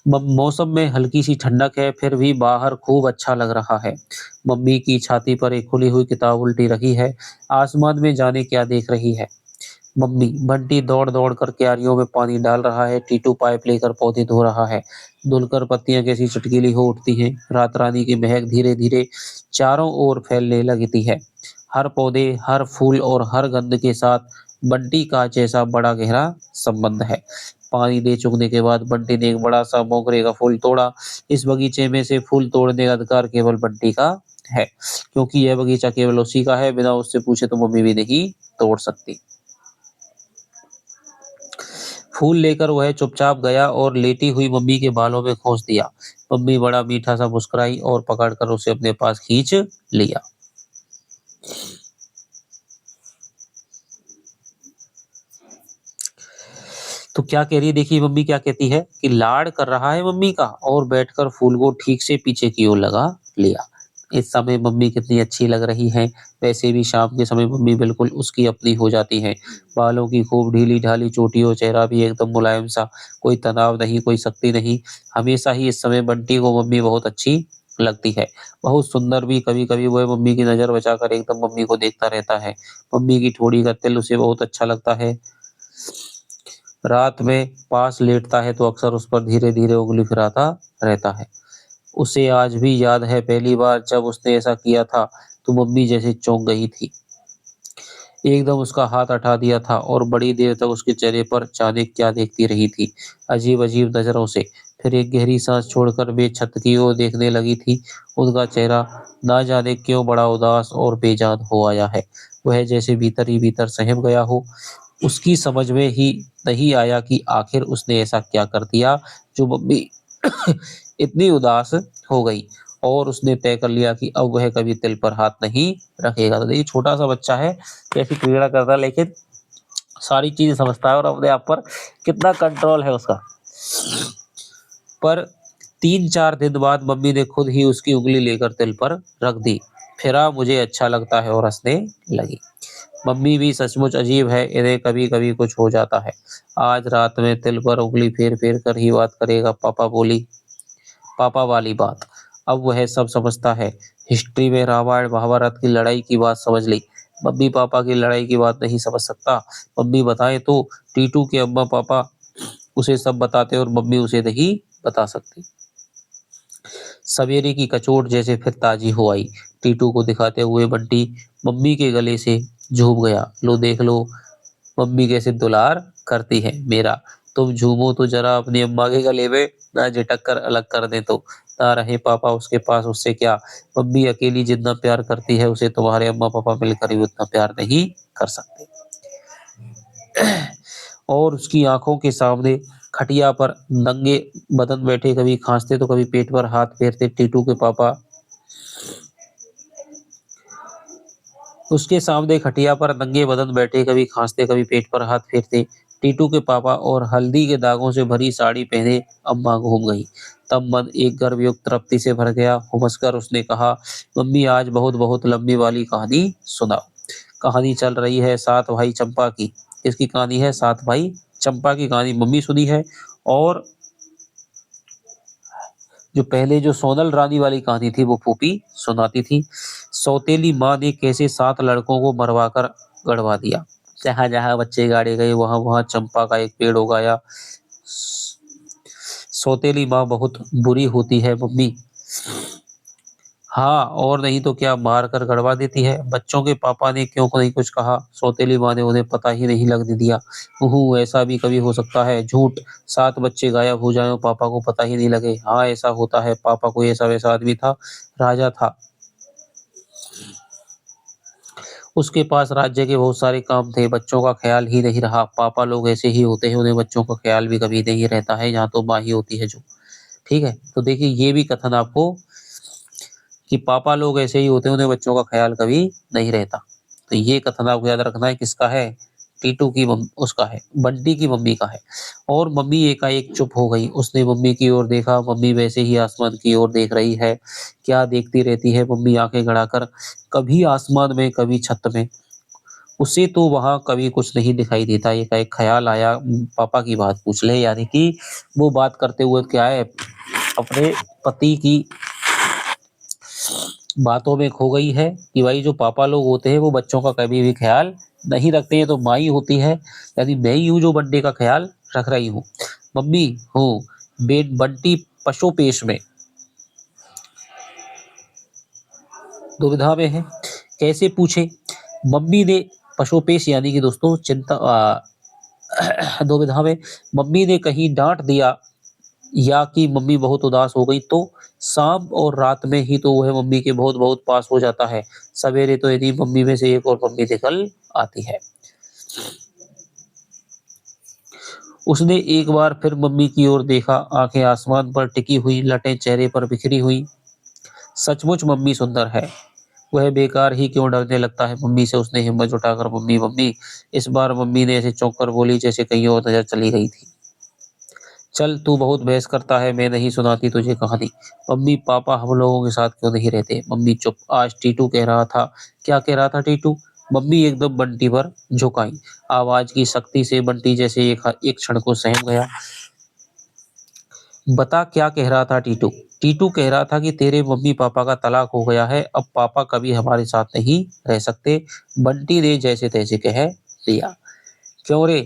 मौसम में हल्की सी ठंडक है, फिर भी बाहर खूब अच्छा लग रहा है। मम्मी की छाती पर एक खुली हुई किताब उल्टी रखी है। आसमान में जाने क्या देख रही है। मम्मी बंटी दौड़-दौड़ कर क्यारियों में पानी डाल रहा है। टीटू पाइप लेकर पौधे धो रहा है। धुलकर पत्तियां कैसी चटकीली हो उठती हैं। रात रानी की महक धीरे-धीरे चारों ओर फैलने लगती है। हर पौधे, हर फूल और हर गंध के साथ बंटी का जैसा बड़ा गहरा संबंध है। पानी दे चुकने के बाद बंटी ने एक बड़ा-सा मोगरे का फूल तोड़ा। इस बगीचे में से फूल तोड़ने का अधिकार केवल बंटी का है, क्योंकि यह बगीचा केवल उसी का है, बिना उससे पूछे तो मम्मी भी नहीं तोड़ सकती। फूल लेकर वह चुपचाप गया और लेटी हुई मम्मी के बालों में खोस दिया। मम्मी बड़ा मीठा सा मुस्कुराई और पकड़कर उसे अपने पास खींच लिया। तो क्या कह रही है, देखिए मम्मी क्या कहती है कि लाड कर रहा है मम्मी का और बैठकर फूल को ठीक से पीछे की ओर लगा लिया। इस समय मम्मी कितनी अच्छी लग रही हैं। वैसे भी शाम के समय मम्मी बिल्कुल उसकी अपनी हो जाती हैं। बालों की खूब ढीली-ढाली चोटी और चेहरा भी एकदम मुलायम सा, कोई तनाव नहीं, कोई सख्ती नहीं। हमेशा ही इस समय बंटी को मम्मी बहुत अच्छी लगती है। बहुत सुंदर भी, कभी-कभी वह मम्मी की नज़र बचाकर एकदम मम्मी को देखता रहता है। मम्मी की ठोड़ी का तिल उसे बहुत अच्छा लगता है। रात में पास लेटता है तो अक्सर उस पर धीरे-धीरे उंगली फिराता रहता है। उसे आज भी याद है पहली बार जब उसने ऐसा किया था, तो मम्मी जैसे चौंक गई थी। एकदम उसका हाथ हटा दिया था और बड़ी देर तक उसके चेहरे पर जाने क्या देखती रही थी, अजीब-अजीब नज़रों से। फिर एक गहरी सांस छोड़कर वे छत की ओर देखने लगी थी। उनका चेहरा ना जाने क्यों बड़ा उदास और बेजान हो आया है। वह जैसे भीतर ही भीतर सहम गया हो। उसकी समझ में ही नहीं आया कि आखिर उसने ऐसा क्या कर दिया जो मम्मी इतनी उदास हो गई, और उसने तय कर लिया कि अब वह कभी तिल पर हाथ नहीं रखेगा। तो देखिए छोटा-सा बच्चा है, कैसी क्रीड़ा करता है, लेकिन सारी चीज़ें समझता है और अपने आप पर कितना कंट्रोल है उसका। पर 3-4 दिन बाद मम्मी ने खुद ही उसकी उँगली लेकर तिल पर रख दी। फिरा मुझे अच्छा लगता है और हँसने लगी। मम्मी भी सचमुच अजीब है, इन्हें कभी-कभी कुछ हो जाता है। आज रात में तिल पर उँगली फेर-फेर कर ही बात करेगा, पापा बोली। पापा वाली बात। अब वह सब समझता है। हिस्ट्री में रामायण महाभारत की लड़ाई की बात समझ ली। मम्मी पापा की लड़ाई की बात नहीं समझ सकता। मम्मी बताएं तो टीटू के अम्मा पापा उसे सब बताते और मम्मी उसे नहीं बता सकती। सवेरे की कचोट जैसे फिर ताजी हो आई। टीटू को दिखाते हुए बंटी मम्मी के गले से झूम गया। लो देख लो मम्मी कैसे दुलार करती है मेरा। तुम झूमो तो जरा अपनी अम्मा के गले में, ना झिटक कर अलग कर दे तो। ना रहे पापा उसके पास उससे क्या। मम्मी अकेली जितना प्यार करती है उसे तुम्हारे अम्मा पापा मिलकर भी उतना प्यार नहीं कर सकते। और उसकी आंखों के सामने खटिया पर नंगे बदन बैठे, कभी खांसते तो कभी पेट पर हाथ फेरते टीटू के पापा। उसके सामने खटिया पर नंगे बदन बैठे, कभी खांसते कभी पेट पर हाथ फेरते टीटू के पापा, और हल्दी के दागों से भरी साड़ी पहने अम्मा घूम गई। तब मन एक गर्वयुक्त तृप्ति से भर गया। हुमसकर उसने कहा, मम्मी आज बहुत बहुत लंबी वाली कहानी सुनाओ। कहानी चल रही है सात भाई चंपा की। इसकी कहानी है सात भाई चंपा की कहानी मम्मी सुनी है। और जो पहले जो सोनल रानी वाली कहानी थी वो फूफी सुनाती थी। सौतेली माँ ने कैसे 7 लड़कों को मरवा कर गड़वा दिया। जहाँ जहाँ बच्चे गाड़े गए वहां वहां चंपा का एक पेड़ उगाया। सौतेली माँ बहुत बुरी होती है मम्मी। हाँ और नहीं तो क्या, मार कर गड़वा देती है। बच्चों के पापा ने क्यों नहीं कुछ कहा। सौतेली माँ ने उन्हें पता ही नहीं लगने दिया। ऐसा भी कभी हो सकता है। झूठ। 7 बच्चे गायब हो जाएं और पापा को पता ही नहीं लगे। हाँ ऐसा होता है। पापा कोई ऐसा वैसा आदमी था, राजा था। उसके पास राज्य के बहुत सारे काम थे, बच्चों का ख्याल ही नहीं रहा। पापा लोग ऐसे ही होते हैं, उन्हें बच्चों का ख्याल भी कभी नहीं रहता है। यहाँ तो माँ ही होती है जो। ठीक है, तो देखिए ये भी कथन आपको, कि पापा लोग ऐसे ही होते हैं, उन्हें बच्चों का ख्याल कभी नहीं रहता। तो ये कथन आपको याद रखना है। किसका है? टीटू की उसका है, बंटी की मम्मी का है। और मम्मी एकाएक चुप हो गई। उसने मम्मी की ओर देखा। मम्मी वैसे ही आसमान की ओर देख रही है। क्या देखती रहती है मम्मी आंखें गड़ाकर, कभी आसमान में कभी छत में। उसे तो वहां कभी कुछ नहीं दिखाई देता। एकाएक ख्याल आया, पापा की बात पूछ ले। यानी कि वो बात करते हुए क्या है, अपने पति की बातों में खो गई है, कि भाई जो पापा लोग होते हैं वो बच्चों का कभी भी ख्याल नहीं रखते हैं, तो माँ ही होती है। यानी मैं ही हूँ जो बंटी का ख्याल रख रही हूँ। मम्मी हूँ। बंटी पशुपेश में दुविधा में है। कैसे पूछे? मम्मी ने पशुपेश यानी कि दोस्तों चिंता दुविधा में। मम्मी ने कहीं डांट दिया या कि मम्मी बहुत उदास हो गई तो। शाम और रात में ही तो वह मम्मी के बहुत बहुत पास हो जाता है। सवेरे तो यदि मम्मी में से एक और मम्मी निकल आती है। उसने एक बार फिर मम्मी की ओर देखा। आंखें आसमान पर टिकी हुई, लटें चेहरे पर बिखरी हुई। सचमुच मम्मी सुंदर है। वह बेकार ही क्यों डरने लगता है मम्मी से। उसने हिम्मत जुटाकर मम्मी मम्मी। इस बार मम्मी ने ऐसे चौंक कर बोली जैसे कहीं और नजर चली गई थी। चल तू बहुत बहस करता है, मैं नहीं सुनाती तुझे कहानी। मम्मी पापा हम लोगों के साथ क्यों नहीं रहते? मम्मी चुप। आज टीटू कह रहा था। क्या कह रहा था टीटू? मम्मी एकदम बंटी पर झुकाई। आवाज की शक्ति से बंटी जैसे एक क्षण को सहम गया। बता क्या कह रहा था टीटू? टीटू कह रहा था कि तेरे मम्मी पापा का तलाक हो गया है, अब पापा कभी हमारे साथ नहीं रह सकते। बंटी ने जैसे तैसे कह दिया। क्यों रे,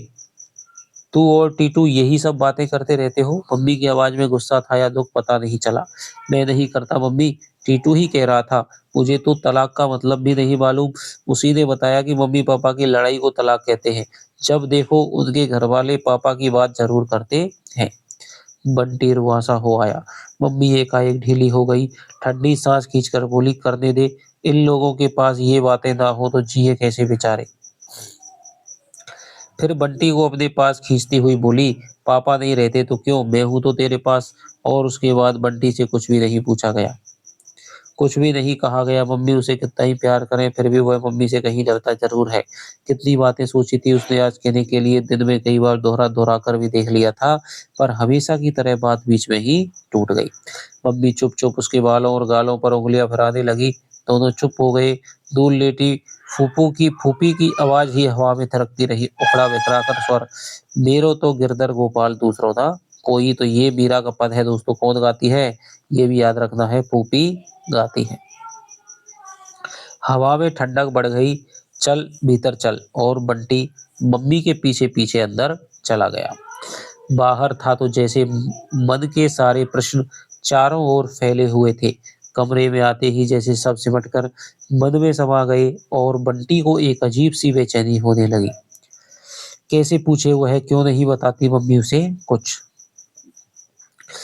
तू और टीटू यही सब बातें करते रहते हो? मम्मी की आवाज में गुस्सा था या दुख पता नहीं चला। मैं नहीं करता मम्मी, टीटू ही कह रहा था। मुझे तो तलाक का मतलब भी नहीं मालूम। उसी ने बताया कि मम्मी पापा की लड़ाई को तलाक कहते हैं। जब देखो उनके घर वाले पापा की बात जरूर करते हैं। बंटी रुआंसा हो आया। मम्मी एकाएक ढीली हो गई। ठंडी सांस खींचकर बोली, करने दे। इन लोगों के पास ये बातें ना हो तो जिए कैसे बेचारे। फिर बंटी को अपने पास खींचती हुई बोली, पापा नहीं रहते तो क्यों, मैं हूं तो तेरे पास। और उसके बाद बंटी से कुछ भी नहीं पूछा गया, कुछ भी नहीं कहा गया। मम्मी उसे कितना ही प्यार करें फिर भी वह मम्मी से कहीं डरता जरूर है। कितनी बातें सोची थी उसने आज कहने के लिए, दिन में कई बार दोहरा दोहरा कर भी देख लिया था, पर हमेशा की तरह बात बीच में ही टूट गई। मम्मी चुप चुप उसके बालों और गालों पर उंगलियां भराने लगी। दोनों चुप हो गए। दूर लेटी फूफी की आवाज ही हवा में थिरकती रही, उखड़ा बिखरा कर स्वर। मेरो तो गिरधर गोपाल दूसरों ना कोई। तो ये मीरा का पद है दोस्तों। कौन गाती है? ये भी याद रखना है, फूफी गाती है। हवा में ठंडक बढ़ गई। चल भीतर चल। और बंटी मम्मी के पीछे पीछे अंदर चला गया। बाहर था तो जैसे मन के सारे प्रश्न चारों ओर फैले हुए थे। कमरे में आते ही जैसे सब सिमटकर मन में समा गए और बंटी को एक अजीब-सी बेचैनी होने लगी। कैसे पूछे वह क्यों नहीं बताती मम्मी उसे कुछ?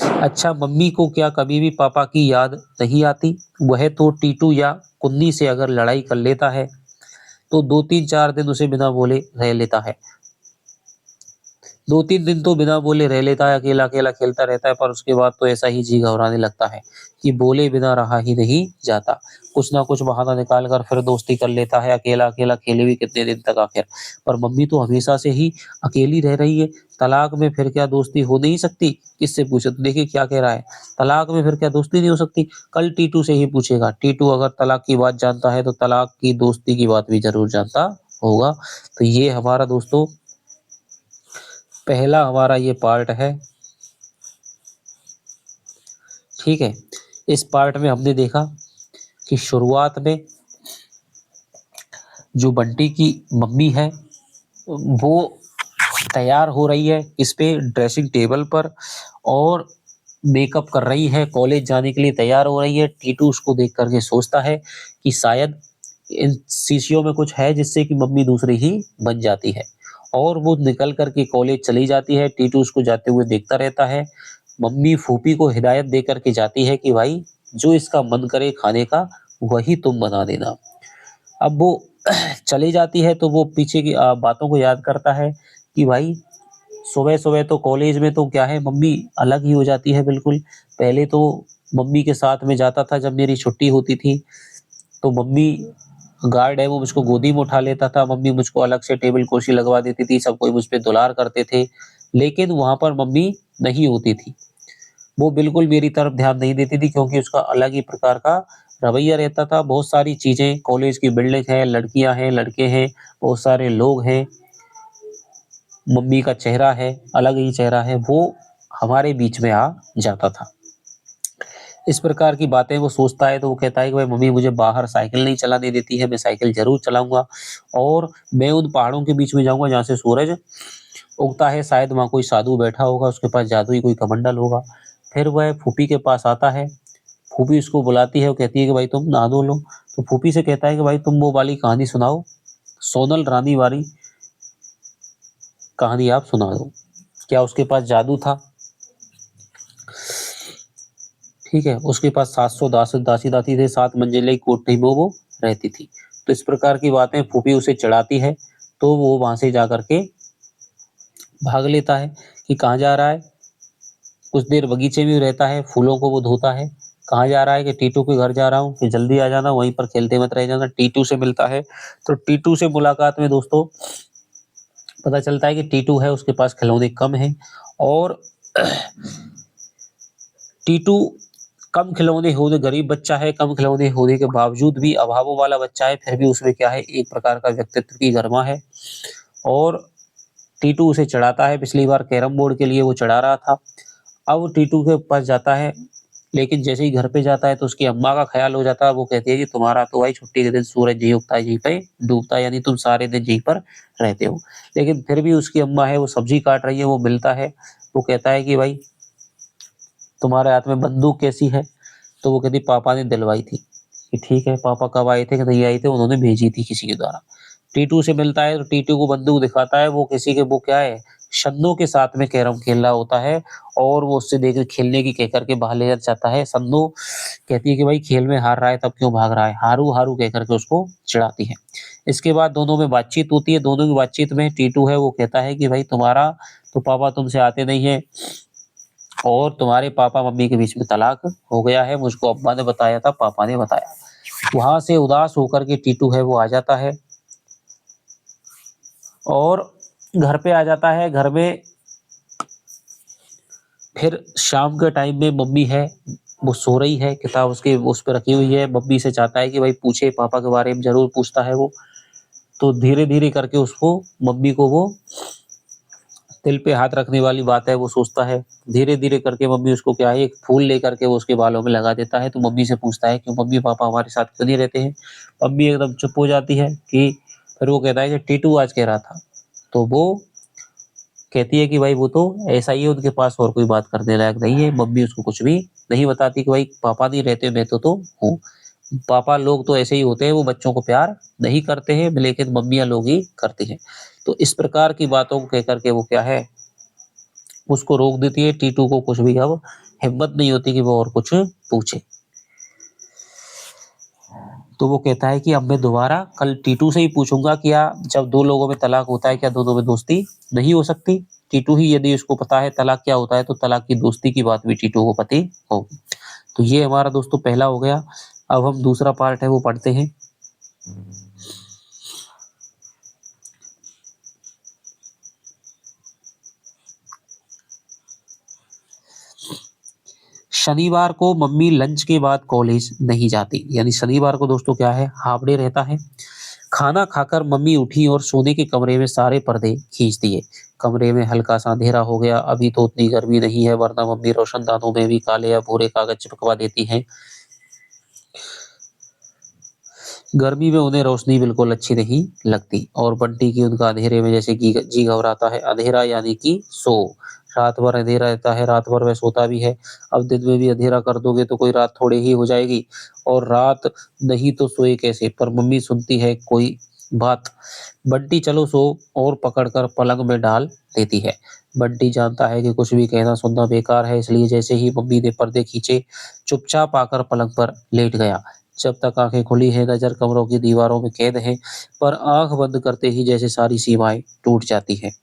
अच्छा मम्मी को क्या कभी भी पापा की याद नहीं आती? वह तो टीटू या कुन्नी से अगर लड़ाई कर लेता है, तो 2-3 4 दिन उसे बिना बोले रह लेता है। 2-3 दिन तो बिना बोले रह लेता है, अकेला-अकेला खेलता रहता है, पर उसके बाद तो ऐसा ही जी घबराने लगता है कि बोले बिना रहा ही नहीं जाता। कुछ ना कुछ बहाना निकाल कर फिर दोस्ती कर लेता है, अकेला-अकेला खेले भी कितने दिन तक आखिर। पर मम्मी तो हमेशा से ही अकेली रह रही है, तलाक में फिर क्या दोस्ती हो नहीं सकती? किससे पूछे? तो देखिए क्या कह रहा है, तलाक में फिर क्या दोस्ती नहीं हो सकती? कल टीटू से ही पूछेगा, टीटू अगर तलाक की बात जानता है, तो तलाक की दोस्ती की बात भी ज़रूर जानता होगा। तो ये हमारा दोस्तों पहला हमारा ये पार्ट है, ठीक है? इस पार्ट में हमने देखा कि शुरुआत में जो बंटी की मम्मी है, वो तैयार हो रही है इस पे ड्रेसिंग टेबल पर और मेकअप कर रही है, कॉलेज जाने के लिए तैयार हो रही है। टीटू उसको देख कर के सोचता है कि शायद इन शीशियों में कुछ है जिससे कि मम्मी दूसरी ही बन जाती है और वो निकल कर के कॉलेज चली जाती है। टीटू उसको जाते हुए देखता रहता है। मम्मी फूफी को हिदायत दे कर के जाती है कि भाई जो इसका मन करे खाने का वही तुम बना देना। अब वो चली जाती है तो वो पीछे की बातों को याद करता है कि भाई सुबह-सुबह तो कॉलेज में तो क्या है मम्मी अलग ही हो जाती है बिल्कुल। पहले तो मम्मी के साथ में जाता था जब मेरी छुट्टी होती थी, तो मम्मी गार्ड है वो मुझको गोदी में उठा लेता था, मम्मी मुझको अलग से टेबल कुर्सी लगवा देती थी, सब कोई मुझ पे दुलार करते थे। लेकिन वहाँ पर मम्मी नहीं होती थी। वो बिल्कुल मेरी तरफ ध्यान नहीं देती थी क्योंकि उसका अलग ही प्रकार का रवैया रहता था। बहुत सारी चीज़ें कॉलेज की बिल्डिंग है, लड़कियाँ हैं, लड़के हैं, बहुत सारे लोग हैं, मम्मी का चेहरा है, अलग ही चेहरा है, वो हमारे बीच में आ जाता था। इस प्रकार की बातें वो सोचता है तो वो कहता है कि भाई मम्मी मुझे बाहर साइकिल नहीं चलाने देती है, मैं साइकिल ज़रूर चलाऊँगा और मैं उन पहाड़ों के बीच में जाऊँगा जहाँ से सूरज उगता है, शायद वहाँ कोई साधु बैठा होगा, उसके पास जादुई कोई कमंडल होगा। फिर वह फूफी के पास आता है, फूफी उसको बुलाती है और कहती है कि भाई तुम नहा धो लो। तो फूफी से कहता है कि भाई तुम वो वाली कहानी सुनाओ, सोनल रानी वाली कहानी आप सुना दो। क्या उसके पास जादू था? ठीक है, उसके पास 700 दासी-दासी थे, 7 मंजिले की कोठरी में वो रहती थी। तो इस प्रकार की बातें फूफी उसे चिढ़ाती है, तो वो वहाँ से जाकर के भाग लेता है कि कहाँ जा रहा है? कुछ देर बगीचे में रहता है, फूलों को वो धोता है। कहाँ जा रहा है? कि टीटू के घर जा रहा हूँ, कि जल्दी आ जाना, वहीं पर खेलते मत रह जाना। टीटू से मिलता है, तो टीटू से मुलाकात में दोस्तों पता चलता है कि टीटू है, उसके पास खिलौने कम हैं और टीटू कम खिलौने होने गरीब बच्चा है, कम खिलौने होने के बावजूद भी अभावों वाला बच्चा है, फिर भी उसमें क्या है एक प्रकार का व्यक्तित्व की गरिमा है और टीटू उसे चिढ़ाता है, पिछली बार कैरम बोर्ड के लिए वो चिढ़ा रहा था। अब वो टीटू के पास जाता है, लेकिन जैसे ही घर पे जाता है तो उसकी अम्मा का ख़्याल हो जाता है, वो कहती है कि तुम्हारा तो भाई छुट्टी के दिन सूरज यहीं उगता है, यहीं पे डूबता है, यानी तुम सारे दिन यहीं पर रहते हो। लेकिन फिर भी उसकी अम्मा है, वो सब्ज़ी काट रही है, वो मिलता है, वो कहता है कि भाई तुम्हारे हाथ में बंदूक कैसी है? तो वो कहती पापा ने दिलवाई थी, कि ठीक है पापा कब आए थे कि नहीं आए थे, उन्होंने भेजी थी किसी के द्वारा। टीटू से मिलता है तो टीटू को बंदूक दिखाता है, वो किसी के वो क्या है, शन्नू के साथ में कैरम खेल रहा होता है और वो उससे देख खेलने की कह कर के बाहर ले जाता है। सन्नू कहती है कि भाई खेल में हार रहा है तब क्यों भाग रहा है? हारू, हारू कह कर के उसको चिढ़ाती है। इसके बाद दोनों में बातचीत होती है, दोनों की बातचीत में टीटू है वो कहता है कि भाई तुम्हारा तो पापा तुमसे आते नहीं है और तुम्हारे पापा-मम्मी के बीच में तलाक हो गया है, मुझको अम्मा ने बताया था, पापा ने बताया। वहाँ से उदास होकर के टीटू है वो आ जाता है और घर पे आ जाता है, घर में फिर शाम के टाइम में मम्मी है, वो सो रही है, किताब उसके उस पे रखी हुई है, मम्मी से चाहता है कि भाई पूछे पापा के बारे में ज़रूर पूछता है वो। तो धीरे-धीरे करके उसको मम्मी को वो दिल पे हाथ रखने वाली बात है वो सोचता है। धीरे-धीरे करके मम्मी उसको क्या है एक फूल लेकर के वो उसके बालों में लगा देता है, तो मम्मी से पूछता है क्यों मम्मी-पापा हमारे साथ क्यों नहीं रहते हैं? मम्मी एकदम चुप हो जाती है कि फिर वो कहता है कि टीटू आज कह रहा था। तो वो कहती है कि भाई वो तो ऐसा ही है, उनके पास और कोई बात करने लायक नहीं है। मम्मी उसको कुछ भी नहीं बताती कि भाई पापा नहीं रहते, मैं तो हूँ। पापा लोग तो ऐसे ही होते हैं, वो बच्चों को प्यार नहीं करते हैं, लेकिन मम्मियाँ लोग ही करती हैं। तो इस प्रकार की बातों को कह कर के वो क्या है, उसको रोक देती है। टीटू को कुछ भी अब हिम्मत नहीं होती कि वो और कुछ पूछे। तो वो कहता है कि अब मैं दोबारा कल टीटू से ही पूछूंगा, क्या जब दो लोगों में तलाक होता है क्या दोनों में दोस्ती नहीं हो सकती? टीटू ही यदि उसको पता है तलाक क्या होता है, तो तलाक की दोस्ती की बात भी टीटू को पता होगी। तो ये हमारा दोस्तों पहला हो गया। अब हम दूसरा पार्ट है वो पढ़ते हैं। शनिवार को मम्मी लंच के बाद कॉलेज नहीं जाती, यानी शनिवार को दोस्तों क्या है, हाफ डे रहता है। खाना खाकर मम्मी उठी और सोने के कमरे में सारे पर्दे खींच दिए। कमरे में हल्का सा अंधेरा हो गया। अभी तो उतनी गर्मी नहीं है, वरना मम्मी रोशनदानों में भी काले या भूरे कागज चिपकवा देती हैं। गर्मी में उन्हें रोशनी बिल्कुल अच्छी नहीं लगती, और बंटी की उनका अंधेरे में जैसे कि जी घबराता है। अंधेरा यानी कि सो। रात भर अंधेरा रहता है, रात भर वह सोता भी है। अब दिन में भी अंधेरा कर दोगे तो कोई रात थोड़ी ही हो जाएगी, और रात नहीं तो सोए कैसे? पर मम्मी सुनती है कोई बात। बंटी चलो सो, और पकड़कर पलंग में डाल देती है। बंटी जानता है कि कुछ भी कहना सुनना बेकार है, इसलिए जैसे ही मम्मी ने पर्दे खींचे, चुपचाप आकर पलंग पर लेट गया। जब तक आंखें खुली है, नजर कमरों की दीवारों में कैद है, पर आंख बंद करते ही जैसे सारी सीमाएं टूट जाती हैं,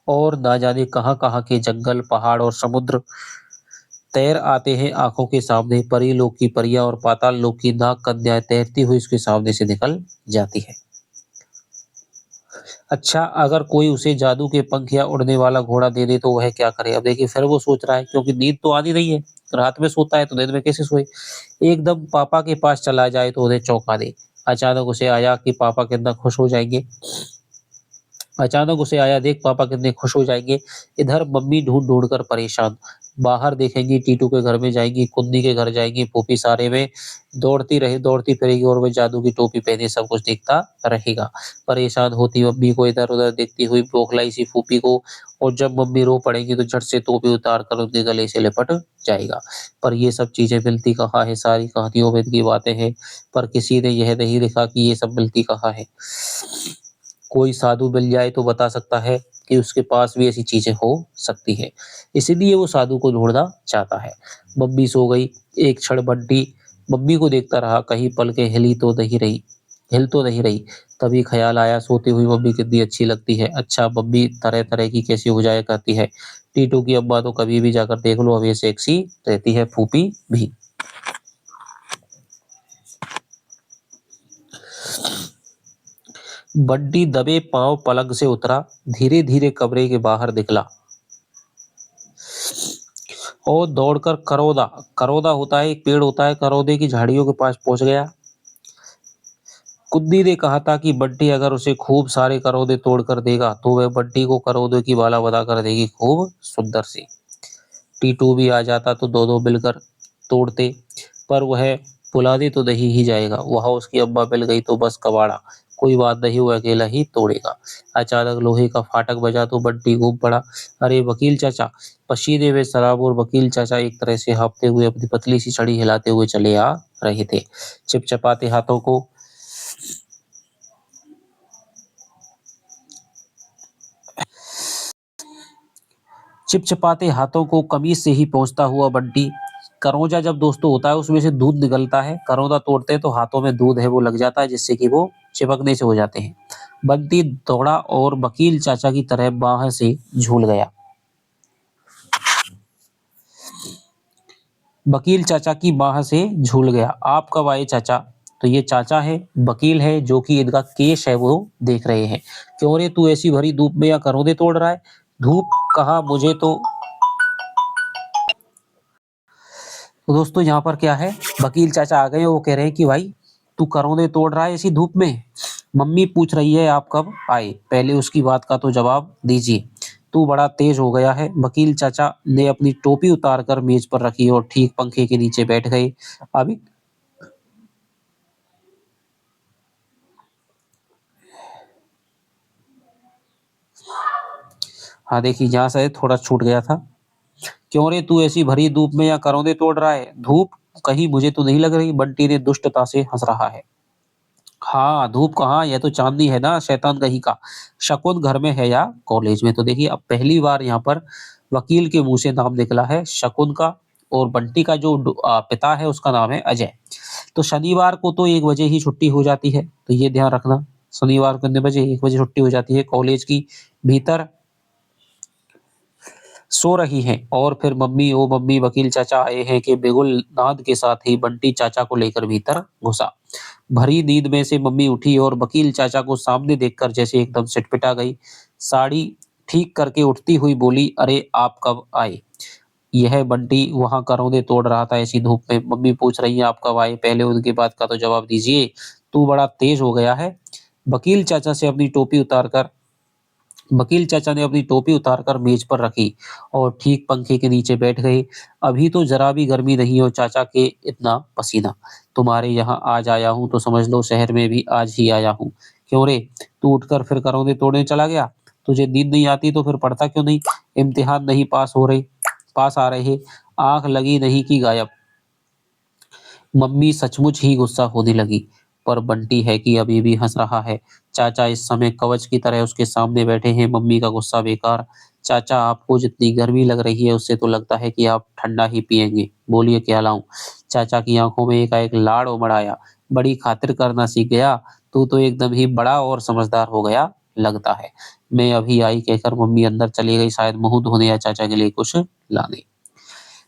और ना जाने कहां-कहां के जंगल, पहाड़ और समुद्र तैर आते हैं आंखों के सामने। परी लोक की परियां और पाताल लोक की नाग कन्याएं तैरती हुई उसके सामने से निकल जाती है। अच्छा, अगर कोई उसे जादू के पंख या उड़ने वाला घोड़ा दे दे तो वह क्या करे? अब देखिए फिर वो सोच रहा है, क्योंकि नींद तो आनी नहीं है, रात में सोता है तो दिन में कैसे सोए? एकदम पापा के पास चला जाए तो उन्हें चौंका दे। अचानक उसे आया कि पापा कितना खुश हो जाएंगे। अचानक उसे आया देख पापा कितने खुश हो जाएंगे। इधर मम्मी ढूंढ ढूंढ कर परेशान। बाहर देखेंगी, टीटू के घर में जाएंगी, कुन्नी के घर जाएंगी, फूफी सारे में दौड़ती फिरेगी, और वह जादू की टोपी पहने सब कुछ देखता रहेगा। परेशान होती मम्मी को इधर उधर देखती हुई बौखलाई सी फूफी को, और जब मम्मी रो पड़ेगी तो झट से टोपी उतार कर उनके गले से लिपट जाएगा। पर ये सब चीजें मिलती कहाँ है? सारी कहानियों में इनकी बातें हैं, पर किसी ने यह नहीं लिखा कि ये सब मिलती कहाँ है। कोई साधु मिल जाए तो बता सकता है कि उसके पास भी ऐसी चीजें हो सकती है। इसीलिए वो साधु को ढूंढना चाहता है। मम्मी सो गई। एक क्षण बंटी मम्मी को देखता रहा, कहीं पलकें हिल तो नहीं रही। तभी ख्याल आया, सोती हुई मम्मी कितनी अच्छी लगती है। अच्छा, मम्मी तरह तरह की कैसी हो जाया करती है। टीटू की अम्मा तो कभी भी जाकर देख लो, हमें सेक्सी रहती है, फूफी भी। बंटी दबे पांव पलंग से उतरा, धीरे धीरे कमरे के बाहर निकला, और दौड़कर करौदा करौदा होता है, एक पेड़ होता है, करौदे की झाड़ियों के पास पहुंच गया। कुद्दी ने कहा था कि बंटी अगर उसे खूब सारे करौदे तोड़कर देगा तो वह बंटी को करौदे की माला बना कर देगी, खूब सुंदर सी। टीटू भी आ जाता तो दोनों मिलकर तोड़ते, पर वह फुलाने तो नहीं ही जाएगा। वहां उसकी अम्मा मिल गई तो बस कबाड़ा। कोई बात नहीं, वो अकेला ही तोड़ेगा। अचानक लोहे का फाटक बजा तो बंटी घूम पड़ा। अरे वकील चाचा! पसीने में सराबोर वकील चाचा एक तरह से हाँफते हुए अपनी पतली सी छड़ी हिलाते हुए चले आ रहे थे। चिपचिपाते हाथों को चिपचिपाते हाथों को कमीज से ही पहुंचता हुआ बंटी। करौंजा जब दोस्तों होता है उसमें से दूध निकलता है। करौंदा तोड़ते हैं तो हाथों में दूध है वो लग जाता है, जिससे कि वो चिपकने से हो जाते हैं। बंटी दौड़ा और वकील चाचा की तरह बाह से झूल गया। वकील चाचा की बाह से झूल गया। आप कब आए चाचा? तो ये चाचा है, वकील है, जो कि इनका केस है वो देख रहे हैं। क्यों रे, तू ऐसी भरी धूप में या करौंदे तोड़ रहा है? धूप कहा, मुझे तो दोस्तों यहाँ पर क्या है, वकील चाचा आ गए, वो कह रहे हैं कि भाई तू करौंदे तोड़ रहा है ऐसी धूप में? मम्मी पूछ रही है आप कब आए, पहले उसकी बात का तो जवाब दीजिए। तू बड़ा तेज हो गया है। वकील चाचा ने अपनी टोपी उतारकर मेज पर रखी और ठीक पंखे के नीचे बैठ गए। अभी हाँ, देखिए यहाँ से थोड़ा छूट गया था। क्यों रे तू ऐसी भरी धूप में यहाँ करौंदे तोड़ रहा है? धूप कहीं मुझे तो नहीं लग रही, बंटी ने दुष्टता से हँस रहा है। हाँ, धूप कहाँ, यह तो चाँदनी है ना शैतान कहीं का। शकुन घर में है या कॉलेज में? तो देखिए अब पहली बार यहाँ पर वकील के मुँह से नाम निकला है शकुन का, और बंटी का जो पिता है उसका नाम है अजय। तो शनिवार को तो 1 बजे ही छुट्टी हो जाती है, तो ये ध्यान रखना। शनिवार को कितने बजे? 1 बजे छुट्टी हो जाती है कॉलेज की। भीतर सो रही हैं और फिर मम्मी ओ मम्मी वकील चाचा आए हैं कि बिगुल नाद के साथ ही बंटी चाचा को लेकर भीतर घुसा। भरी नींद में से मम्मी उठी और वकील चाचा को सामने देखकर जैसे एकदम सिटपिटा गई। साड़ी ठीक करके उठती हुई बोली, अरे आप कब आए? यह बंटी वहां करौंदे तोड़ रहा था ऐसी धूप में। मम्मी पूछ रही है आप कब आए, पहले उनकी बात का तो जवाब दीजिए। तू बड़ा तेज हो गया है। वकील चाचा से अपनी टोपी उतारकर वकील चाचा ने अपनी टोपी उतारकर मेज पर रखी और ठीक पंखे के नीचे बैठ गए। अभी तो जरा भी गर्मी नहीं हो चाचा के इतना पसीना। तुम्हारे यहाँ आज आया हूँ तो समझ लो शहर में भी आज ही आया हूँ। क्यों रे, तू उठकर फिर करौंदे तोड़ने चला गया? तुझे नींद नहीं आती तो फिर पढ़ता क्यों नहीं? इम्तिहान नहीं पास आ रहे, आंख लगी नहीं कि गायब। मम्मी सचमुच ही गुस्सा होने लगी, पर बंटी है कि अभी भी हंस रहा है। चाचा इस समय कवच की तरह उसके सामने बैठे हैं। मम्मी का गुस्सा बेकार। चाचा आपको जितनी गर्मी लग रही है उससे तो लगता है कि आप ठंडा ही पिएंगे। बोलिए क्या लाऊं? चाचा की आंखों में एकाएक लाड़ उमड़ आया। बड़ी खातिर करना सीख गया। तू तो एकदम ही बड़ा और समझदार हो गया लगता है। मैं अभी आई कहकर मम्मी अंदर चली गई, शायद मुंह धोने या चाचा के लिए कुछ लाने।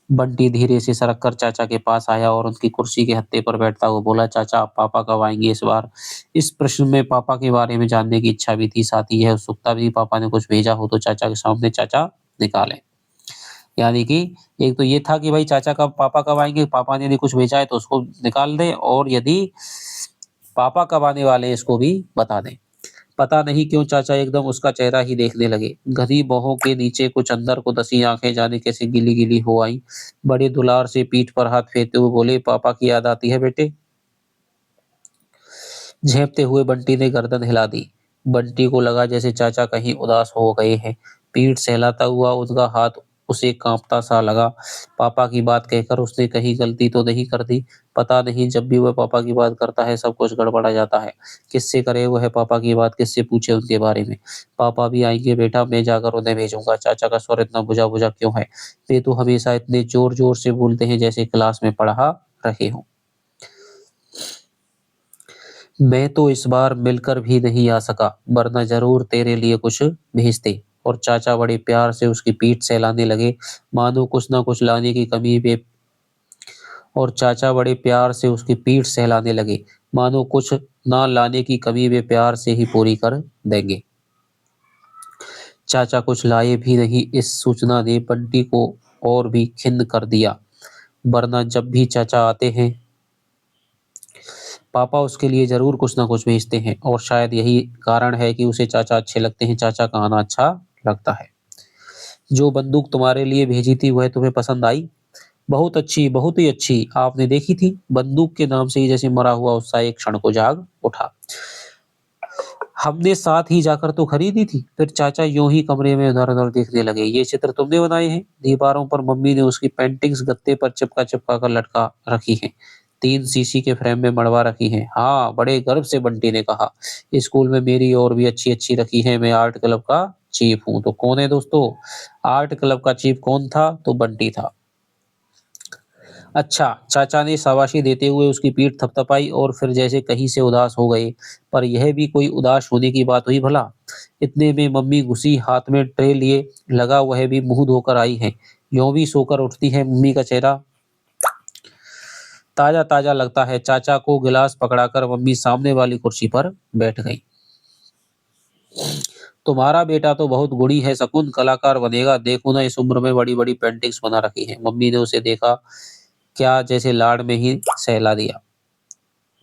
बंटी धीरे से सरक कर चाचा के पास आया और उनकी कुर्सी के हत्थे पर बैठता हुआ बोला, चाचा पापा कब आएंगे इस बार? इस प्रश्न में पापा के बारे में जानने की इच्छा भी थी, साथ ही यह उत्सुकता भी, पापा ने कुछ भेजा हो तो चाचा के सामने चाचा निकाले। यानी कि एक तो ये था कि भाई चाचा कब पापा कब आएंगे, पापा ने यदि कुछ भेजा है तो उसको निकाल दे, और यदि पापा कब आने वाले हैं इसको भी बता दें। पता नहीं क्यों चाचा एकदम उसका चेहरा ही देखने लगे। घनी बाहों के नीचे कुछ अंदर को दसी आंखें जाने कैसे गीली-गीली हो आईं। बड़े दुलार से पीठ पर हाथ फेरते हुए बोले, पापा की याद आती है बेटे? झेंपते हुए बंटी ने गर्दन हिला दी। बंटी को लगा जैसे चाचा कहीं उदास हो गए हैं। पीठ सहलाता हुआ उसका हाथ उसे कांपता सा लगा। पापा की बात कहकर उसने कहीं गलती तो नहीं कर दी? पता नहीं जब भी वह पापा की बात करता है सब कुछ गड़बड़ा जाता है। किससे करे वह पापा की बात, किससे पूछे उनके बारे में? पापा भी आएंगे बेटा, मैं जाकर उन्हें भेजूंगा। चाचा का स्वर इतना बुझा बुझा क्यों है? वे तो हमेशा इतने जोर जोर से बोलते हैं जैसे क्लास में पढ़ा रहे हो। मैं तो इस बार मिलकर भी नहीं आ सका, वरना ज़रूर तेरे लिए कुछ भेजते। और चाचा बड़े प्यार से उसकी पीठ सहलाने लगे, मानो कुछ न कुछ लाने की कमी वे और चाचा बड़े प्यार से उसकी पीठ सहलाने लगे, मानो कुछ ना लाने की कमी वे प्यार से ही पूरी कर देंगे। चाचा कुछ लाए भी नहीं, इस सूचना ने बंटी को और भी खिन्न कर दिया, वरना जब भी चाचा आते हैं पापा उसके लिए ज़रूर कुछ ना कुछ भेजते हैं, और शायद यही कारण है कि उसे चाचा अच्छे लगते हैं। चाचा का आना अच्छा लगता है। जो बंदूक तुम्हारे लिए भेजी थी वह तुम्हें पसंद आई? बहुत अच्छी, बहुत ही अच्छी। आपने देखी थी? बंदूक के नाम से ही जैसे मरा हुआ उत्साह एक क्षण को जाग उठा। हमने साथ ही जाकर तो खरीदी थी। फिर चाचा यूं ही कमरे में इधर-उधर देखने लगे। ये चित्र तुमने बनाए हैं? दीवारों पर मम्मी ने उसकी पेंटिंग्स गत्ते पर चिपका-चिपका कर लटका रखी हैं। 3 शीशी के फ्रेम में मढ़वा रखी हैं। हाँ, बड़े गर्व से बंटी ने कहा। स्कूल में मेरी और भी अच्छी-अच्छी रखी हैं। मैं आर्ट क्लब का चीफ हूँ। तो कौन है दोस्तों? आर्ट क्लब का चीफ कौन था? तो बंटी था। अच्छा, चाचा ने शाबाशी देते हुए उसकी पीठ थपथपाई और फिर जैसे कहीं से उदास हो गए। पर यह भी कोई उदास होने की बात हुई भला? इतने में मम्मी घुसी, हाथ में ट्रे लिए लगा वह भी मुंह धोकर आई है। यों भी सोकर उठती है, मम्मी का चेहरा ताजा ताजा लगता है। चाचा को गिलास पकड़ाकर मम्मी सामने वाली कुर्सी पर बैठ गई। तुम्हारा बेटा तो बहुत गुणी है शकुन, कलाकार बनेगा। देखो ना इस उम्र में बड़ी बड़ी पेंटिंग्स बना रखी है। मम्मी ने उसे देखा क्या जैसे लाड़ में ही सहला दिया।